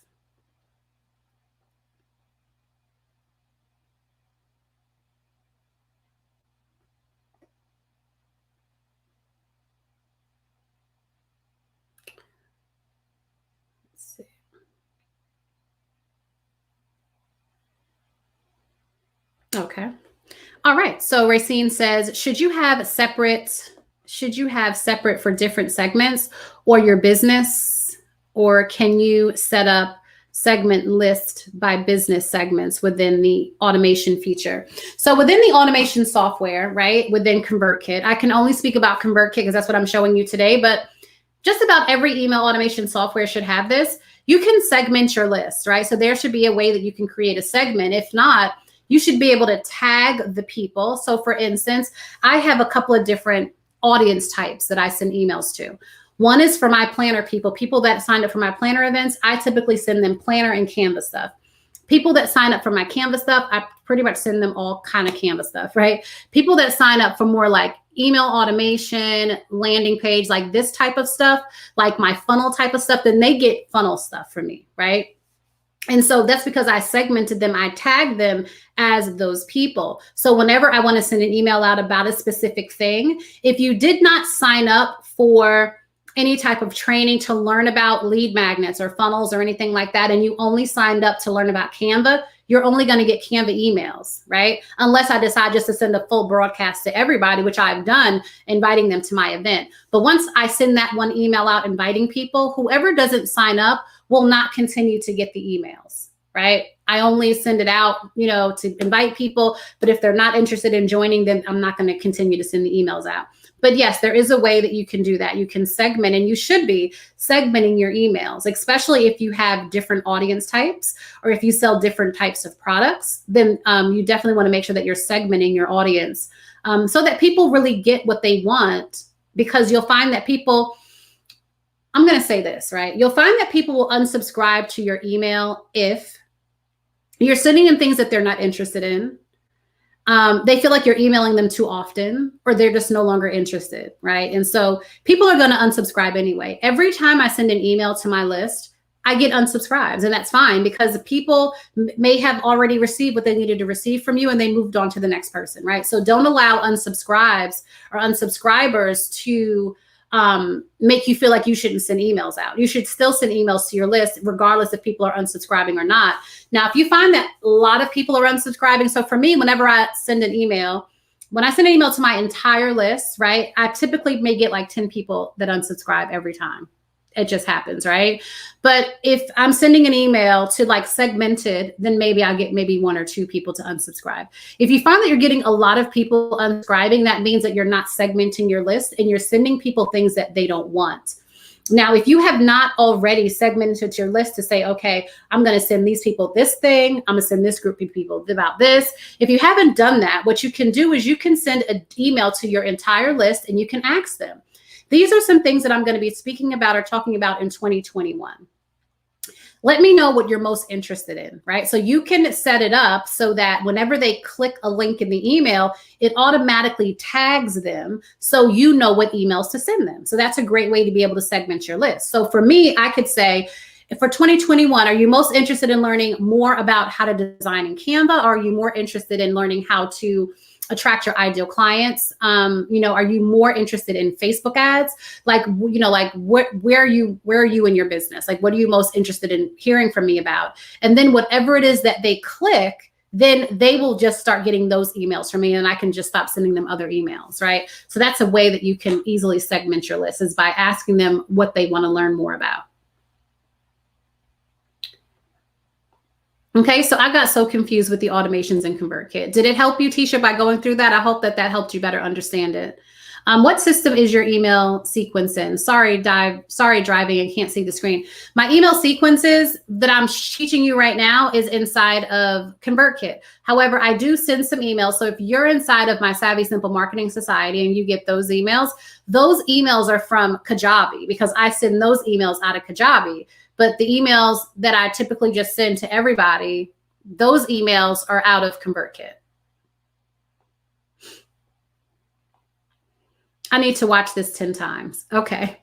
Okay. All right. So Racine says, should you have separate for different segments or your business, or can you set up segment list by business segments within the automation feature? So within the automation software, right, within ConvertKit, I can only speak about ConvertKit because that's what I'm showing you today, but just about every email automation software should have this. You can segment your list, right? So there should be a way that you can create a segment. If not, you should be able to tag the people. So for instance, I have a couple of different audience types that I send emails to. One is for my planner people that signed up for my planner events. I typically send them planner and Canva stuff. People that sign up for my Canva stuff, I pretty much send them all kind of Canva stuff, right? People that sign up for more like email automation, landing page, like this type of stuff, like my funnel type of stuff, then they get funnel stuff from me, right? And so that's because I segmented them. I tagged them as those people. So whenever I want to send an email out about a specific thing, if you did not sign up for any type of training to learn about lead magnets or funnels or anything like that, and you only signed up to learn about Canva, you're only going to get Canva emails, right? Unless I decide just to send a full broadcast to everybody, which I've done, inviting them to my event. But once I send that one email out inviting people, whoever doesn't sign up will not continue to get the emails, right? I only send it out, to invite people. But if they're not interested in joining, then I'm not going to continue to send the emails out. But yes, there is a way that you can do that. You can segment, and you should be segmenting your emails, especially if you have different audience types or if you sell different types of products, then you definitely want to make sure that you're segmenting your audience so that people really get what they want, because you'll find that people, I'm going to say this, right? You'll find that people will unsubscribe to your email if you're sending them things that they're not interested in. They feel like you're emailing them too often, or they're just no longer interested, right? And so people are going to unsubscribe anyway. Every time I send an email to my list, I get unsubscribes, and that's fine, because people may have already received what they needed to receive from you and they moved on to the next person, right? So don't allow unsubscribes or unsubscribers to make you feel like you shouldn't send emails out. You should still send emails to your list, regardless if people are unsubscribing or not. Now, if you find that a lot of people are unsubscribing, so for me, whenever I send an email, when I send an email to my entire list, right, I typically may get like 10 people that unsubscribe every time. It just happens, right? But if I'm sending an email to like segmented, then maybe I get maybe 1 or 2 people to unsubscribe. If you find that you're getting a lot of people unsubscribing, that means that you're not segmenting your list and you're sending people things that they don't want. Now, if you have not already segmented your list to say, okay, I'm going to send these people this thing, I'm going to send this group of people about this. If you haven't done that, what you can do is you can send an email to your entire list and you can ask them. These are some things that I'm going to be speaking about or talking about in 2021. Let me know what you're most interested in, right? So you can set it up so that whenever they click a link in the email, it automatically tags them so you know what emails to send them. So that's a great way to be able to segment your list. So for me, I could say, for 2021, are you most interested in learning more about how to design in Canva? Or are you more interested in learning how to attract your ideal clients? Are you more interested in Facebook ads? Where are you in your business? Like, what are you most interested in hearing from me about? And then whatever it is that they click, then they will just start getting those emails from me, and I can just stop sending them other emails, right? So that's a way that you can easily segment your list, is by asking them what they want to learn more about. Okay, so I got so confused with the automations in ConvertKit. Did it help you, Tisha, by going through that? I hope that helped you better understand it. What system is your email sequence in? Sorry, driving and can't see the screen. My email sequences that I'm teaching you right now is inside of ConvertKit. However, I do send some emails. So if you're inside of my Savvy Simple Marketing Society and you get those emails are from Kajabi, because I send those emails out of Kajabi. But the emails that I typically just send to everybody, those emails are out of ConvertKit. I need to watch this 10 times. Okay.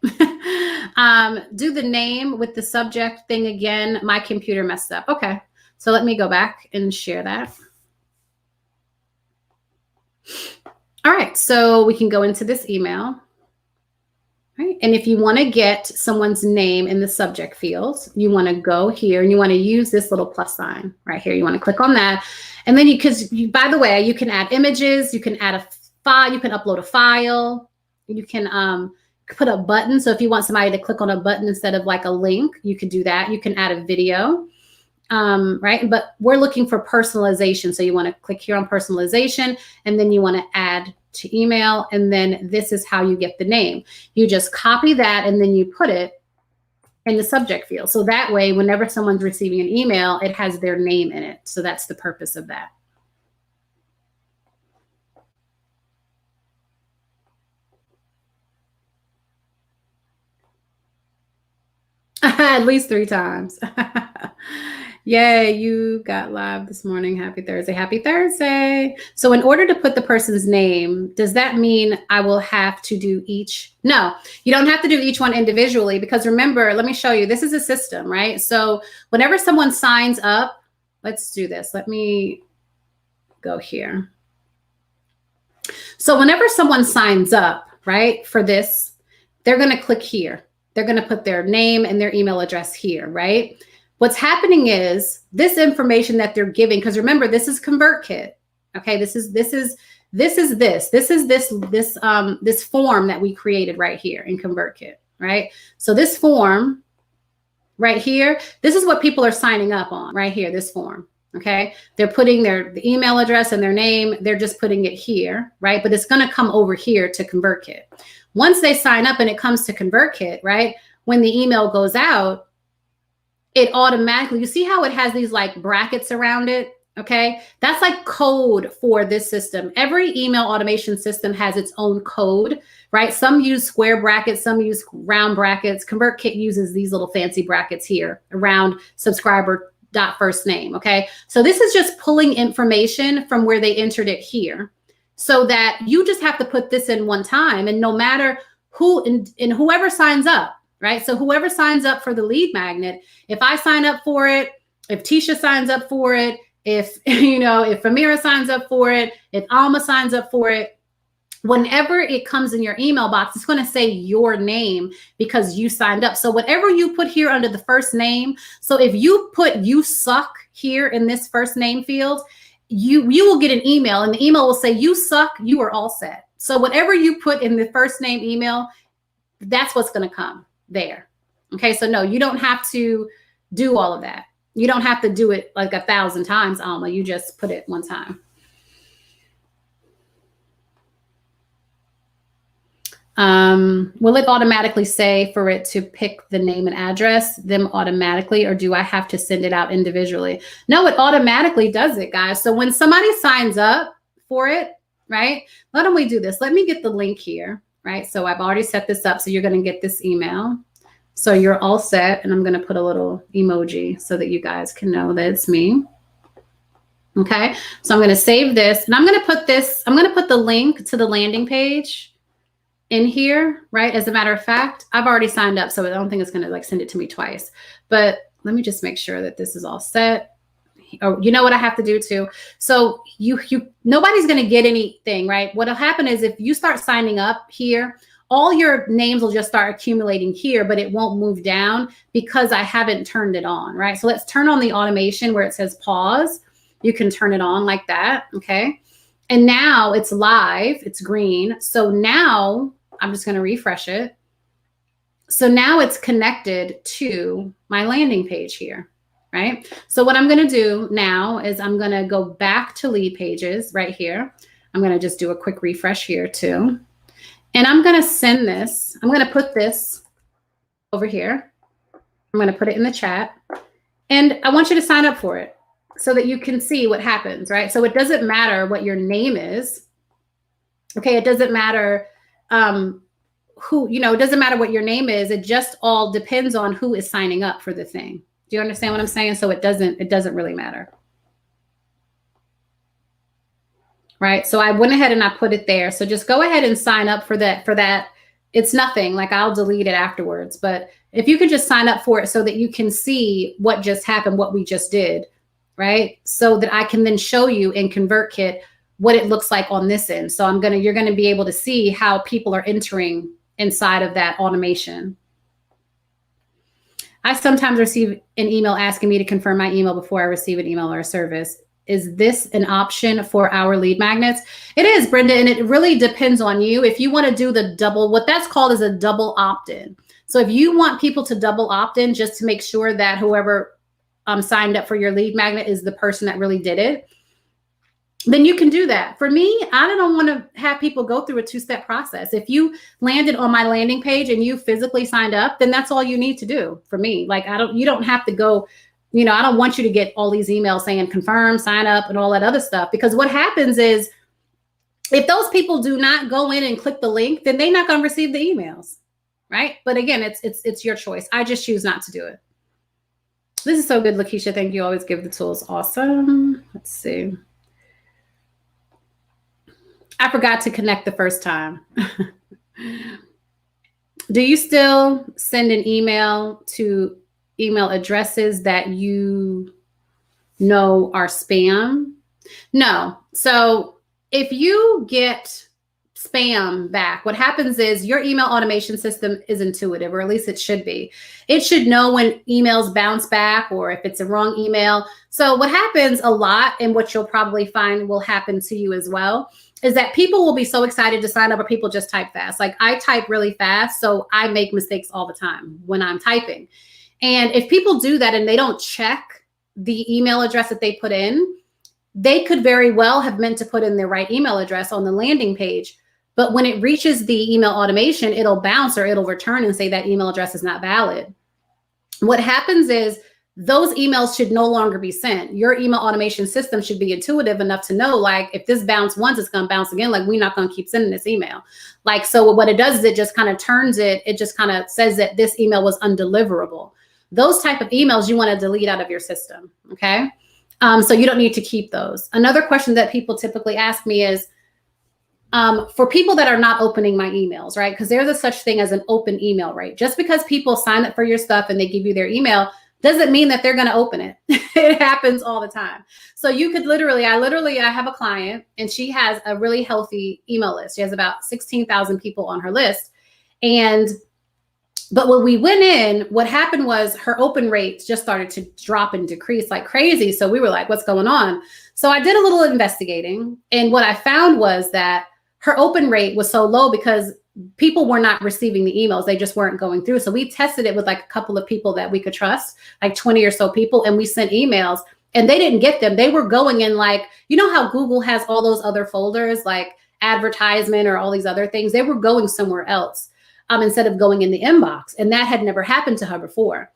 Do the name with the subject thing again. My computer messed up. Okay. So let me go back and share that. All right. So we can go into this email. Right. And if you want to get someone's name in the subject field, you want to go here and you want to use this little plus sign right here. You want to click on that. And then by the way, you can add images, you can add a file, you can upload a file. You can put a button. So if you want somebody to click on a button instead of like a link, you could do that. You can add a video, right? But we're looking for personalization. So you want to click here on personalization, and then you want to add to email. And then this is how you get the name. You just copy that and then you put it in the subject field. So that way, whenever someone's receiving an email, it has their name in it. So that's the purpose of that. At least 3 times. Yay, you got live this morning. Happy Thursday. Happy Thursday. So in order to put the person's name, does that mean I will have to do each? No, you don't have to do each one individually, because remember, let me show you, this is a system, right? So whenever someone signs up, let's do this. Let me go here. So whenever someone signs up, right, for this, they're going to click here. They're going to put their name and their email address here, right? What's happening is this information that they're giving, because remember, this is ConvertKit. Okay, this form that we created right here in ConvertKit, right? So this form right here, this is what people are signing up on right here, this form. Okay, they're putting the email address and their name. They're just putting it here, right? But it's going to come over here to ConvertKit. Once they sign up and it comes to ConvertKit, right? When the email goes out, it automatically, you see how it has these like brackets around it? Okay, that's like code for this system. Every email automation system has its own code, right? Some use square brackets, some use round brackets. ConvertKit uses these little fancy brackets here around subscriber.first name. Okay, so this is just pulling information from where they entered it here, so that you just have to put this in one time, and no matter who and whoever signs up, right? So whoever signs up for the lead magnet, if I sign up for it, if Tisha signs up for it, if if Amira signs up for it, if Alma signs up for it, whenever it comes in your email box, it's going to say your name because you signed up. So whatever you put here under the first name, so if you put "you suck" here in this first name field, you will get an email, and the email will say "you suck, you are all set." So whatever you put in the first name email, that's what's going to come there. Okay, so no, you don't have to do all of that. You don't have to do it like 1,000 times, Alma. You just put it one time. Will it automatically say for it to pick the name and address, them automatically, or do I have to send it out individually? No, it automatically does it, guys. So when somebody signs up for it, right? Why don't we do this? Let me get the link here, right? So I've already set this up. So you're going to get this email. So you're all set. And I'm going to put a little emoji so that you guys can know that it's me. Okay. So I'm going to save this, and I'm going to put the link to the landing page in here, right? As a matter of fact, I've already signed up, so I don't think it's going to like send it to me twice. But let me just make sure that this is all set. Oh, you know what I have to do too? So nobody's going to get anything, right? What'll happen is if you start signing up here, all your names will just start accumulating here, but it won't move down because I haven't turned it on, right? So let's turn on the automation where it says pause. You can turn it on like that, okay? And now it's live, it's green. So now I'm just going to refresh it. So now it's connected to my landing page here, right? So what I'm going to do now is I'm going to go back to lead pages right here. I'm going to just do a quick refresh here too. And I'm going to send this. I'm going to put this over here. I'm going to put it in the chat. And I want you to sign up for it so that you can see what happens, right? So it doesn't matter what your name is. Okay, it doesn't matter it doesn't matter what your name is. It just all depends on who is signing up for the thing. Do you understand what I'm saying? So it doesn't really matter. Right? So I went ahead and I put it there. So just go ahead and sign up for that. It's nothing, like I'll delete it afterwards. But if you could just sign up for it so that you can see what just happened, what we just did, right? So that I can then show you in ConvertKit what it looks like on this end. So you're going to be able to see how people are entering inside of that automation. I sometimes receive an email asking me to confirm my email before I receive an email or a service. Is this an option for our lead magnets? It is, Brenda, and it really depends on you. If you want to do the double, what that's called is a double opt-in. So if you want people to double opt-in just to make sure that whoever signed up for your lead magnet is the person that really did it, then you can do that. For me, I don't want to have people go through a two-step process. If you landed on my landing page and you physically signed up, then that's all you need to do for me. Like you don't have to go, I don't want you to get all these emails saying confirm, sign up, and all that other stuff. Because what happens is if those people do not go in and click the link, then they're not going to receive the emails, right? But again, it's your choice. I just choose not to do it. This is so good, Lakeisha. Thank you. Always give the tools. Awesome. Let's see. I forgot to connect the first time. Do you still send an email to email addresses that you know are spam? No. So if you get spam back, what happens is your email automation system is intuitive, or at least it should be. It should know when emails bounce back or if it's a wrong email. So what happens a lot, and what you'll probably find will happen to you as well, is that people will be so excited to sign up, or people just type fast. Like I type really fast, so I make mistakes all the time when I'm typing. And if people do that and they don't check the email address that they put in, they could very well have meant to put in their right email address on the landing page. But when it reaches the email automation, it'll bounce or it'll return and say that email address is not valid. What happens is those emails should no longer be sent. Your email automation system should be intuitive enough to know, like, if this bounced once, it's going to bounce again. Like, we're not going to keep sending this email. Like, so what it does is it just kind of turns it. It just kind of says that this email was undeliverable. Those type of emails you want to delete out of your system. Okay. So you don't need to keep those. Another question that people typically ask me is, for people that are not opening my emails, right? Because there's a such thing as an open email rate. Just because people sign up for your stuff and they give you their email doesn't mean that they're going to open it. It happens all the time. So you could I have a client and she has a really healthy email list. She has about 16,000 people on her list. But when we went in, what happened was her open rates just started to drop and decrease like crazy. So we were like, what's going on? So I did a little investigating. And what I found was that her open rate was so low because people were not receiving the emails. They just weren't going through. So we tested it with like a couple of people that we could trust, like 20 or so people. And we sent emails and they didn't get them. They were going in like, you know how Google has all those other folders, like advertisement or all these other things. They were going somewhere else instead of going in the inbox. And that had never happened to her before.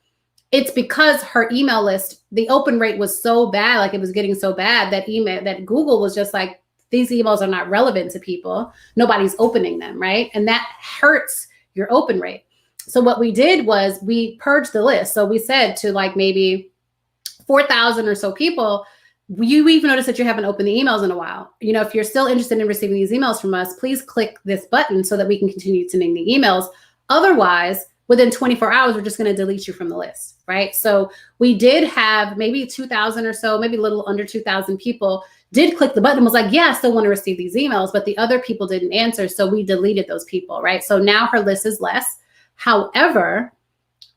It's because her email list, the open rate was so bad, like it was getting so bad that Google was just like, these emails are not relevant to people. Nobody's opening them, right? And that hurts your open rate. So what we did was we purged the list. So we said to like maybe 4,000 or so people, we've noticed that you haven't opened the emails in a while. You know, if you're still interested in receiving these emails from us, please click this button so that we can continue sending the emails. Otherwise, within 24 hours, we're just going to delete you from the list, right? So we did have maybe 2,000 or so, maybe a little under 2,000 people did click the button and was like, yeah, I still want to receive these emails, but the other people didn't answer. So we deleted those people, right? So now her list is less. However,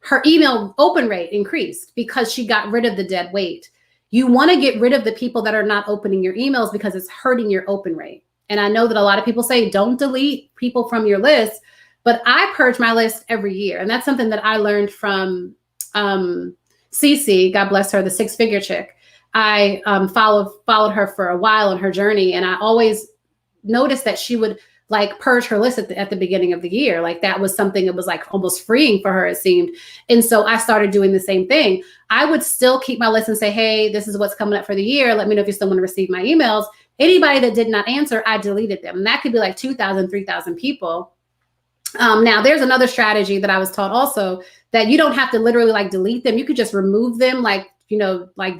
her email open rate increased because she got rid of the dead weight. You want to get rid of the people that are not opening your emails because it's hurting your open rate. And I know that a lot of people say, don't delete people from your list, but I purge my list every year. And that's something that I learned from Cece, God bless her, the six-figure chick. I followed her for a while on her journey. And I always noticed that she would like purge her list at the beginning of the year. Like that was something that was like almost freeing for her, it seemed. And so I started doing the same thing. I would still keep my list and say, hey, this is what's coming up for the year. Let me know if you still want to receive my emails. Anybody that did not answer, I deleted them. And that could be like 2,000, 3,000 people. Now there's another strategy that I was taught also, that you don't have to literally like delete them. You could just remove them, like, you know, like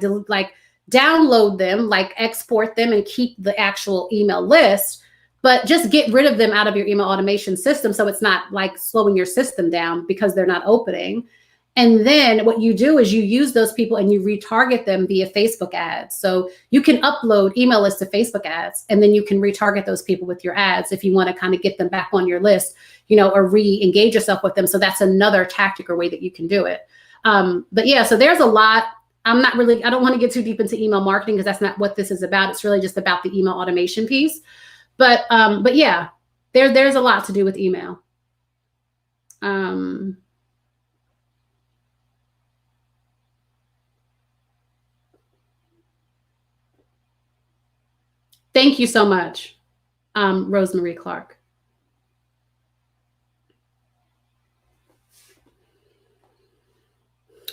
download them, like export them and keep the actual email list, but just get rid of them out of your email automation system. So it's not like slowing your system down because they're not opening. And then what you do is you use those people and you retarget them via Facebook ads. So you can upload email lists to Facebook ads, and then you can retarget those people with your ads if you want to kind of get them back on your list, you know, or re-engage yourself with them. So that's another tactic or way that you can do it. But yeah, so there's a lot. I don't want to get too deep into email marketing because that's not what this is about. It's really just about the email automation piece. But yeah, there's a lot to do with email. Thank you so much, Rosemary Clark.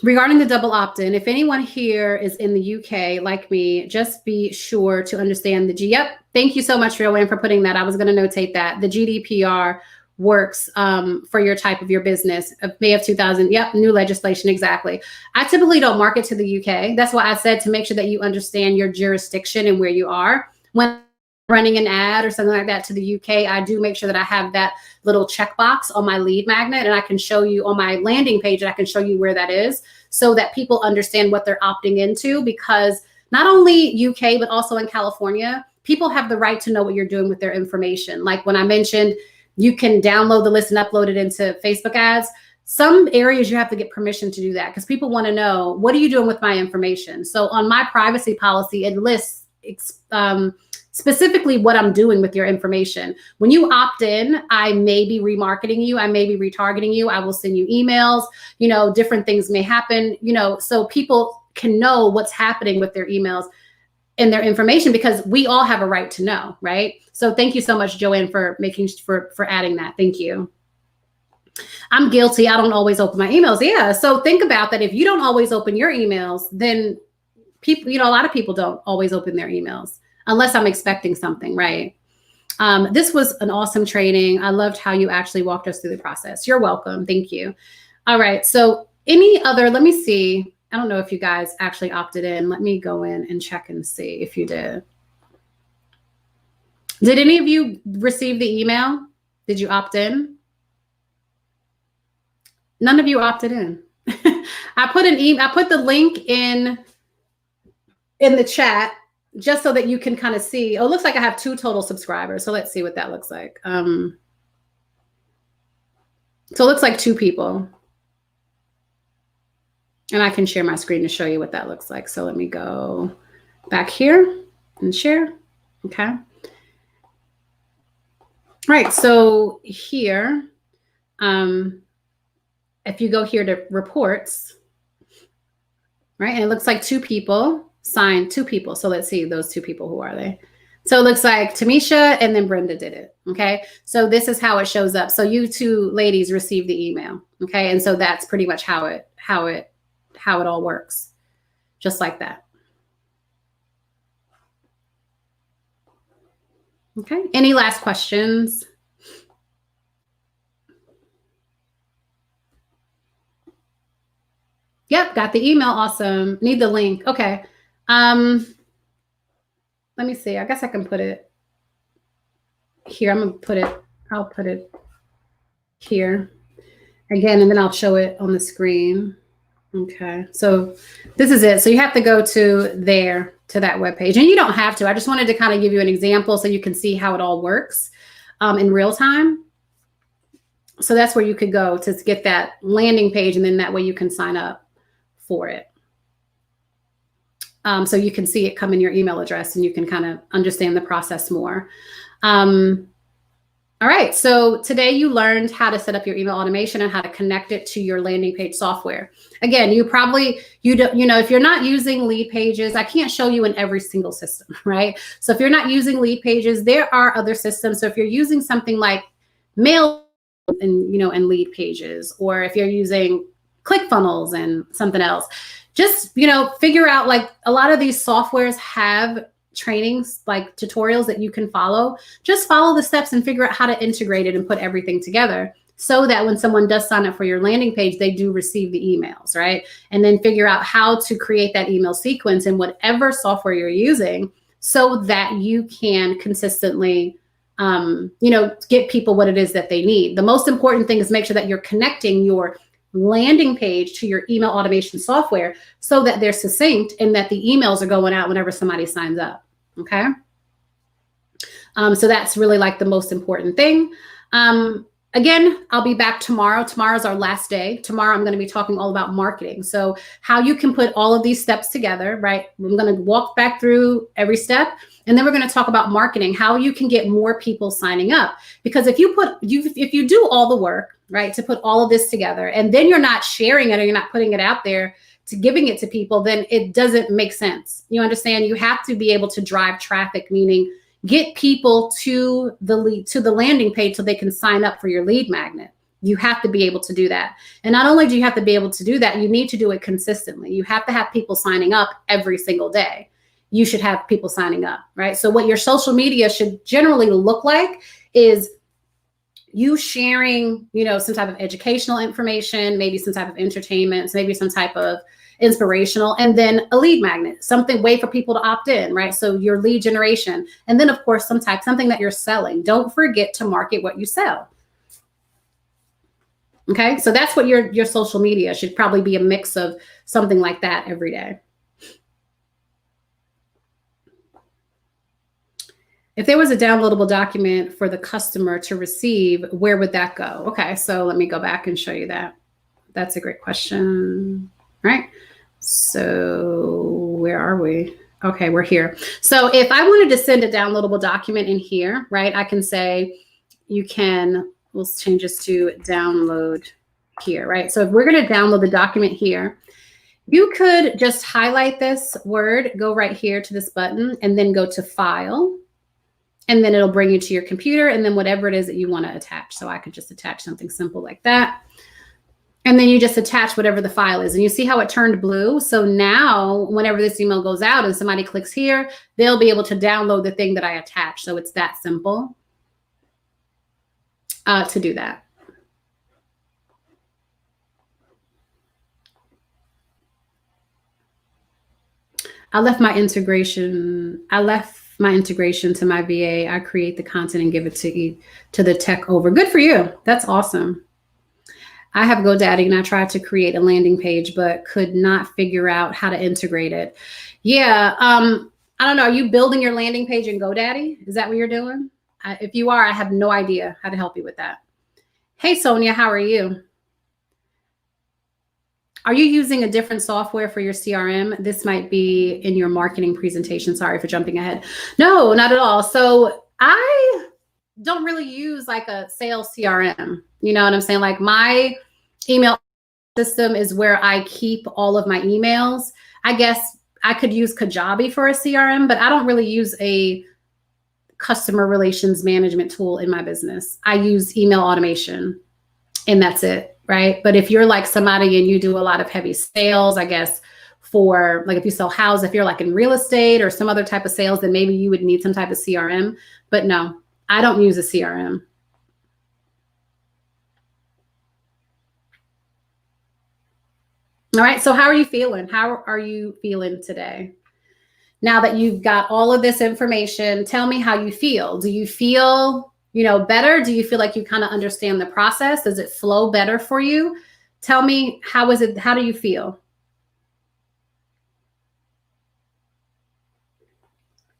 Regarding the double opt-in, if anyone here is in the UK like me, just be sure to understand Yep. Thank you so much, Joanne, for putting that. I was going to notate that. The GDPR works for your type of your business. May of 2000. Yep. New legislation. Exactly. I typically don't market to the UK. That's why I said to make sure that you understand your jurisdiction and where you are. When running an ad or something like that to the UK, I do make sure that I have that little checkbox on my lead magnet, and I can show you on my landing page, and I can show you where that is so that people understand what they're opting into, because not only UK, but also in California, people have the right to know what you're doing with their information. Like when I mentioned, you can download the list and upload it into Facebook ads. Some areas you have to get permission to do that because people want to know, what are you doing with my information? So on my privacy policy, it lists specifically what I'm doing with your information. When you opt in, I may be remarketing you. I may be retargeting you. I will send you emails, you know, different things may happen, you know, so people can know what's happening with their emails and their information, because we all have a right to know, right? So thank you so much, Joanne, for adding that. Thank you. I'm guilty. I don't always open my emails. Yeah. So think about that. If you don't always open your emails, then people, you know, a lot of people don't always open their emails unless I'm expecting something, right? This was an awesome training. I loved how you actually walked us through the process. You're welcome. Thank you. All right. So any other, let me see. I don't know if you guys actually opted in. Let me go in and check and see if you did. Did any of you receive the email? Did you opt in? None of you opted in. I put the link in the chat just so that you can kind of see. Oh, it looks like I have 2 total subscribers. So let's see what that looks like. So it looks like 2 people. And I can share my screen to show you what that looks like. So let me go back here and share. Okay. All right. So here, if you go here to reports, right, and it looks like 2 people signed, 2 people. So let's see those 2 people. Who are they? So it looks like Tamisha and then Brenda did it. Okay. So this is how it shows up. So you 2 ladies received the email. Okay. And so that's pretty much how it all works. Just like that. Okay. Any last questions? Yep. Got the email. Awesome. Need the link. Okay. Let me see. I guess I can put it here. I'll put it here again, and then I'll show it on the screen. Okay. So this is it. So you have to go to that webpage, and you don't have to. I just wanted to kind of give you an example so you can see how it all works in real time. So that's where you could go to get that landing page, and then that way you can sign up for it. So you can see it come in your email address, and you can kind of understand the process more. All right, so today you learned how to set up your email automation and how to connect it to your landing page software. Again, you don't, if you're not using lead pages, I can't show you in every single system, right? So if you're not using lead pages, there are other systems. So if you're using something like Mail and lead pages, or if you're using ClickFunnels and something else, just, figure out, like, a lot of these softwares have trainings, like tutorials that you can follow. Just follow the steps and figure out how to integrate it and put everything together so that when someone does sign up for your landing page, they do receive the emails, right? And then figure out how to create that email sequence in whatever software you're using so that you can consistently get people what it is that they need. The most important thing is make sure that you're connecting your landing page to your email automation software so that they're succinct and that the emails are going out whenever somebody signs up. Okay. So that's really, like, the most important thing. Again, I'll be back tomorrow. Tomorrow's our last day. Tomorrow, I'm going to be talking all about marketing. So how you can put all of these steps together, right? I'm going to walk back through every step, and then we're going to talk about marketing, how you can get more people signing up. Because if you do all the work, right, to put all of this together, and then you're not sharing it or you're not putting it out there to giving it to people, then it doesn't make sense. You understand? You have to be able to drive traffic, meaning get people to the landing page so they can sign up for your lead magnet. You have to be able to do that. And not only do you have to be able to do that, you need to do it consistently. You have to have people signing up every single day. You should have people signing up, right? So what your social media should generally look like is you sharing, some type of educational information, maybe some type of entertainment, maybe some type of inspirational, and then a lead magnet, way for people to opt in, right? So your lead generation, and then of course something that you're selling. Don't forget to market what you sell. Okay, so that's what your social media should probably be, a mix of something like that every day. If there was a downloadable document for the customer to receive, where would that go? Okay, so let me go back and show you that. That's a great question, right? So where are we? Okay, we're here. So if I wanted to send a downloadable document in here, right, I can say we'll change this to download here, right? So if we're going to download the document here, you could just highlight this word, go right here to this button, and then go to File. And then it'll bring you to your computer, and then whatever it is that you want to attach. So I could just attach something simple like that. And then you just attach whatever the file is. And you see how it turned blue? So now whenever this email goes out and somebody clicks here, they'll be able to download the thing that I attached. So it's that simple to do that. I left my integration to my VA. I create the content and give it to the tech over. Good for you. That's awesome. I have GoDaddy and I tried to create a landing page, but could not figure out how to integrate it. Yeah. I don't know. Are you building your landing page in GoDaddy? Is that what you're doing? If you are, I have no idea how to help you with that. Hey, Sonia, how are you? Are you using a different software for your CRM? This might be in your marketing presentation. Sorry for jumping ahead. No, not at all. So I don't really use like a sales CRM. You know what I'm saying? Like my email system is where I keep all of my emails. I guess I could use Kajabi for a CRM, but I don't really use a customer relations management tool in my business. I use email automation and that's it. Right. But if you're like somebody and you do a lot of heavy sales, I guess for like if you sell houses, if you're like in real estate or some other type of sales, then maybe you would need some type of CRM. But no, I don't use a CRM. All right. So how are you feeling? How are you feeling today? Now that you've got all of this information, tell me how you feel. Do you feel better? Do you feel like you kind of understand the process? Does it flow better for you? Tell me, how is it? How do you feel?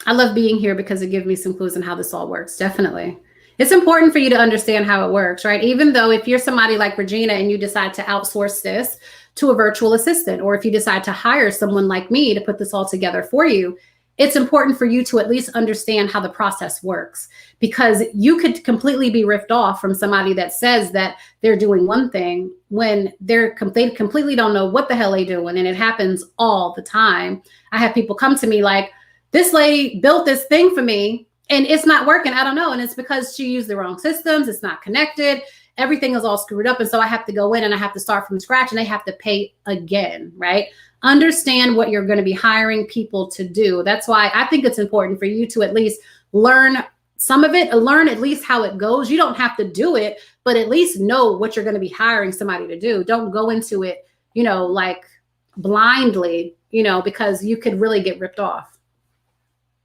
I love being here because it gives me some clues on how this all works. Definitely. It's important for you to understand how it works, right? Even though if you're somebody like Regina and you decide to outsource this to a virtual assistant, or if you decide to hire someone like me to put this all together for you, it's important for you to at least understand how the process works, because you could completely be ripped off from somebody that says that they're doing one thing when they completely don't know what the hell they're doing. And it happens all the time. I have people come to me like, this lady built this thing for me and it's not working. I don't know. And it's because she used the wrong systems. It's not connected. Everything is all screwed up. And so I have to go in and I have to start from scratch and they have to pay again, right? Understand what you're going to be hiring people to do. That's why I think it's important for you to at least learn some of it, learn at least how it goes. You don't have to do it, but at least know what you're going to be hiring somebody to do. Don't go into it, like blindly, because you could really get ripped off.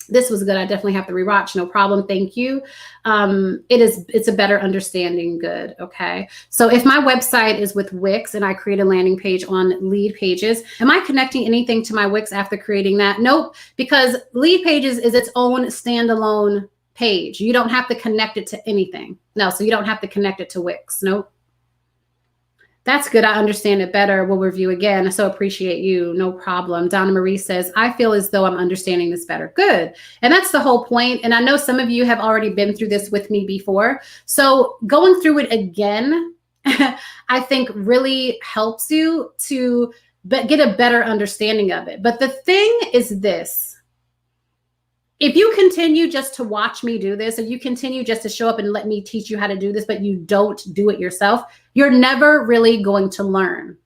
This was good. I definitely have to rewatch. No problem. Thank you. It's a better understanding. Good. Okay. So if my website is with Wix and I create a landing page on Lead Pages, am I connecting anything to my Wix after creating that? Nope. Because Lead Pages is its own standalone page. You don't have to connect it to anything. No. So you don't have to connect it to Wix. Nope. That's good. I understand it better. We'll review again. I so appreciate you. No problem. Donna Marie says, I feel as though I'm understanding this better. Good. And that's the whole point. And I know some of you have already been through this with me before. So going through it again, I think really helps you to get a better understanding of it. But the thing is this. If you continue just to watch me do this, or you continue just to show up and let me teach you how to do this, but you don't do it yourself, you're never really going to learn.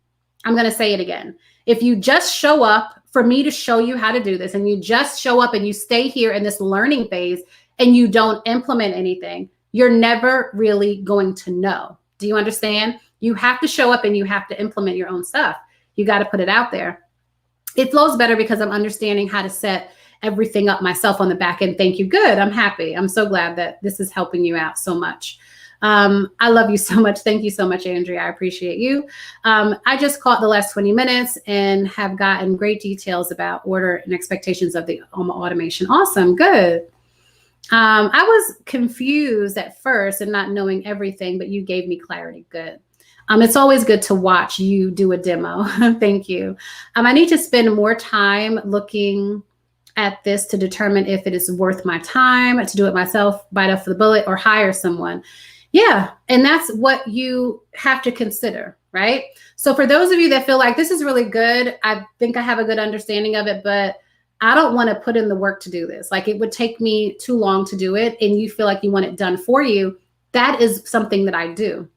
I'm going to say it again. If you just show up for me to show you how to do this, and you just show up and you stay here in this learning phase and you don't implement anything, you're never really going to know. Do you understand? You have to show up and you have to implement your own stuff. You got to put it out there. It flows better because I'm understanding how to set everything up myself on the back end. Thank you. Good. I'm happy. I'm so glad that this is helping you out so much. I love you so much. Thank you so much, Andrea. I appreciate you. I just caught the last 20 minutes and have gotten great details about order and expectations of the automation. Awesome. Good. I was confused at first and not knowing everything, but you gave me clarity. Good. It's always good to watch you do a demo. Thank you. I need to spend more time looking at this to determine if it is worth my time to do it myself, bite off the bullet, or hire someone. Yeah. And that's what you have to consider, right? So for those of you that feel like this is really good, I think I have a good understanding of it, but I don't want to put in the work to do this. Like it would take me too long to do it, and you feel like you want it done for you. That is something that I do.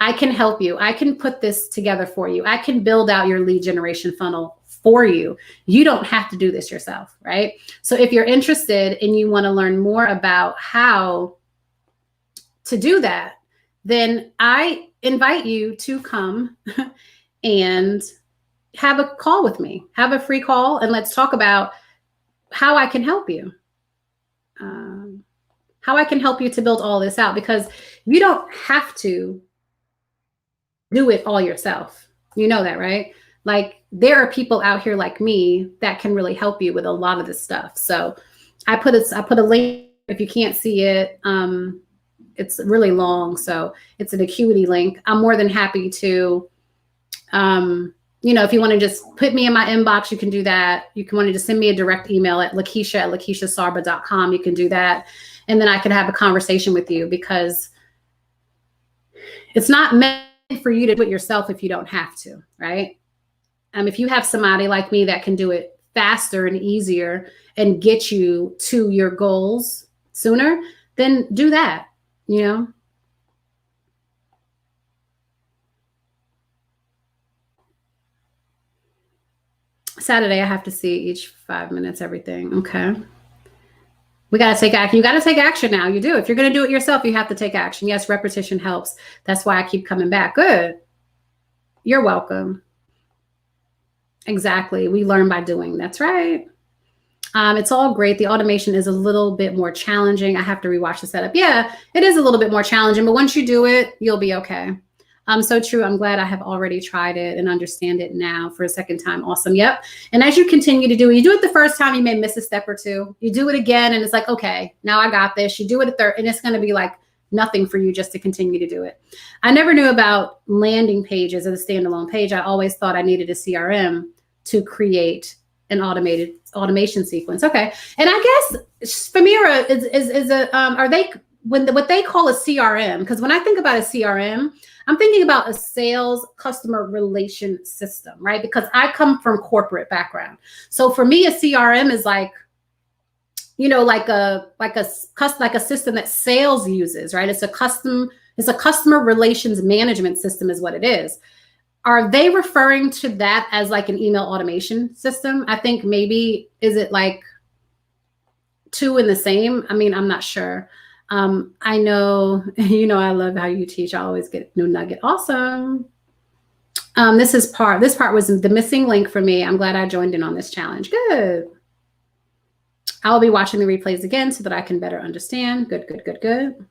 I can help you. I can put this together for you. I can build out your lead generation funnel for you. You don't have to do this yourself, right? So if you're interested and you want to learn more about how to do that, then I invite you to come and have a call with me. Have a free call and let's talk about how I can help you. How I can help you to build all this out, because you don't have to do it all yourself. You know that, right? Like there are people out here like me that can really help you with a lot of this stuff. So I put a link if you can't see it. It's really long, so it's an Acuity link. I'm more than happy to, if you want to just put me in my inbox, you can do that. You can want to just send me a direct email at lakeisha@lakeishasarba.com. You can do that. And then I can have a conversation with you, because it's not meant for you to do it yourself if you don't have to, right? If you have somebody like me that can do it faster and easier and get you to your goals sooner, then do that, Saturday, I have to see each 5 minutes, everything. Okay. We got to take action. You got to take action now. You do. If you're going to do it yourself, you have to take action. Yes, repetition helps. That's why I keep coming back. Good. You're welcome. Exactly. We learn by doing. That's right. It's all great. The automation is a little bit more challenging. I have to rewatch the setup. Yeah, it is a little bit more challenging, but once you do it, you'll be okay. So true. I'm glad I have already tried it and understand it now for a second time. Awesome. Yep. And as you continue to do it, you do it the first time, you may miss a step or two. You do it again, and it's like, okay, now I got this. You do it a third, and it's going to be like nothing for you just to continue to do it. I never knew about landing pages as a standalone page. I always thought I needed a CRM to create an automation sequence. Okay. And I guess Femira is a, are they, what they call a CRM? Because when I think about a CRM, I'm thinking about a sales customer relation system, right? Because I come from corporate background. So for me, a CRM is like, you know, like a system that sales uses, right? It's a customer relations management system is what it is. Are they referring to that as like an email automation system? I think maybe, is it like two in the same? I mean, I'm not sure. I know, you know, I love how you teach. I always get new nugget. Awesome. This part was the missing link for me. I'm glad I joined in on this challenge. Good. I'll be watching the replays again so that I can better understand. Good, good, good, good.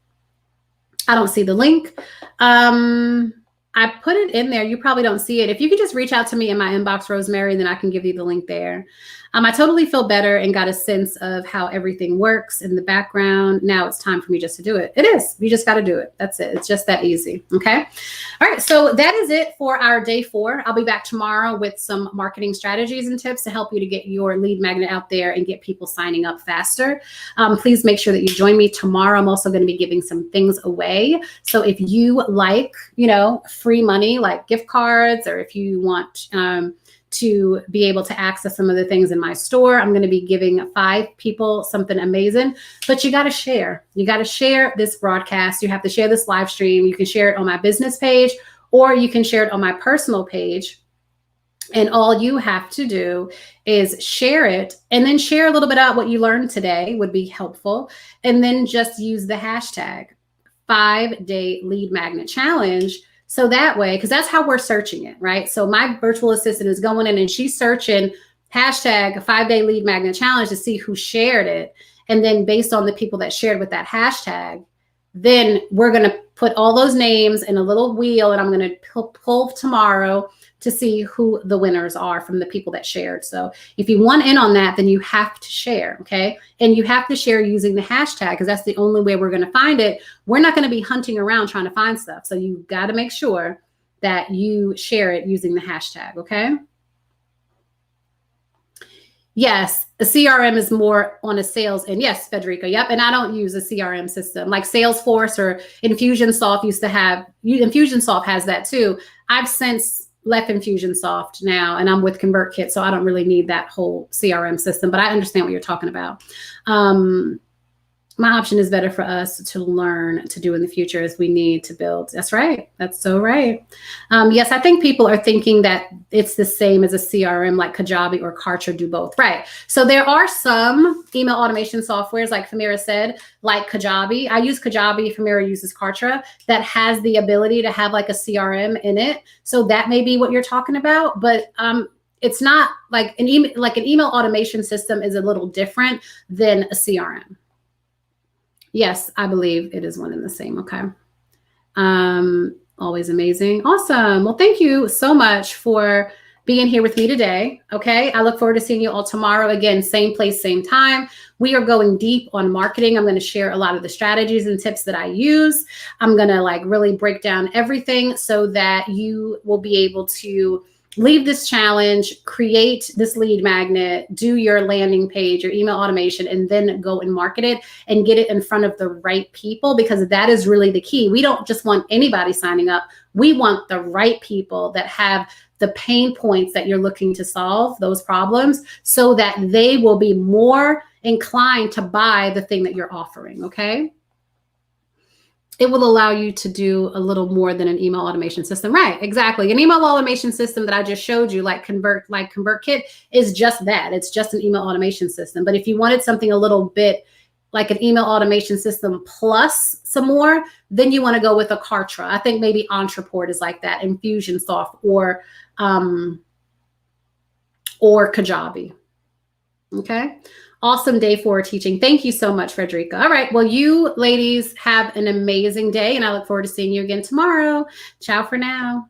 I don't see the link. I put it in there. You probably don't see it. If you could just reach out to me in my inbox, Rosemary, then I can give you the link there. I totally feel better and got a sense of how everything works in the background. Now it's time for me just to do it. It is. You just got to do it. That's it. It's just that easy. Okay. All right. So that is it for our day 4. I'll be back tomorrow with some marketing strategies and tips to help you to get your lead magnet out there and get people signing up faster. Please make sure that you join me tomorrow. I'm also going to be giving some things away. So if you like, you know, free money like gift cards, or if you want to be able to access some of the things in my store, I'm going to be giving 5 people something amazing. But you got to share. You got to share this broadcast. You have to share this live stream. You can share it on my business page, or you can share it on my personal page. And all you have to do is share it, and then share a little bit about what you learned today would be helpful. And then just use the hashtag 5-day lead magnet challenge. So that way, because that's how we're searching it, right? So my virtual assistant is going in and she's searching hashtag 5-day lead magnet challenge to see who shared it. And then based on the people that shared with that hashtag, then we're going to put all those names in a little wheel, and I'm going to pull tomorrow to see who the winners are from the people that shared. So if you want in on that, then you have to share, okay? And you have to share using the hashtag, because that's the only way we're going to find it. We're not going to be hunting around trying to find stuff. So you got to make sure that you share it using the hashtag, okay? Yes, a CRM is more on a sales end. Yes, Federica. Yep. And I don't use a CRM system like Salesforce or Infusionsoft used to have. Infusionsoft has that too. I've since left Infusionsoft now, and I'm with ConvertKit, so I don't really need that whole CRM system, but I understand what you're talking about. My option is better for us to learn to do in the future as we need to build. That's right. That's so right. Yes, I think people are thinking that it's the same as a CRM like Kajabi or Kartra do both. Right. So there are some email automation softwares, like Femira said, like Kajabi. I use Kajabi. Femira uses Kartra, that has the ability to have like a CRM in it. So that may be what you're talking about, but it's not like an email automation system is a little different than a CRM. Yes, I believe it is one and the same. Okay. Always amazing. Awesome. Well, thank you so much for being here with me today. Okay. I look forward to seeing you all tomorrow. Again, same place, same time. We are going deep on marketing. I'm going to share a lot of the strategies and tips that I use. I'm going to like really break down everything so that you will be able to leave this challenge, create this lead magnet, do your landing page, your email automation, and then go and market it and get it in front of the right people, because that is really the key. We don't just want anybody signing up. We want the right people that have the pain points that you're looking to solve, those problems, so that they will be more inclined to buy the thing that you're offering, okay? It will allow you to do a little more than an email automation system. Right, exactly. An email automation system that I just showed you, like ConvertKit, is just that. It's just an email automation system. But if you wanted something a little bit like an email automation system plus some more, then you want to go with a Kartra. I think maybe Entreport is like that, Infusionsoft or Kajabi. Okay. Awesome day 4 teaching. Thank you so much, Frederica. All right. Well, you ladies have an amazing day, and I look forward to seeing you again tomorrow. Ciao for now.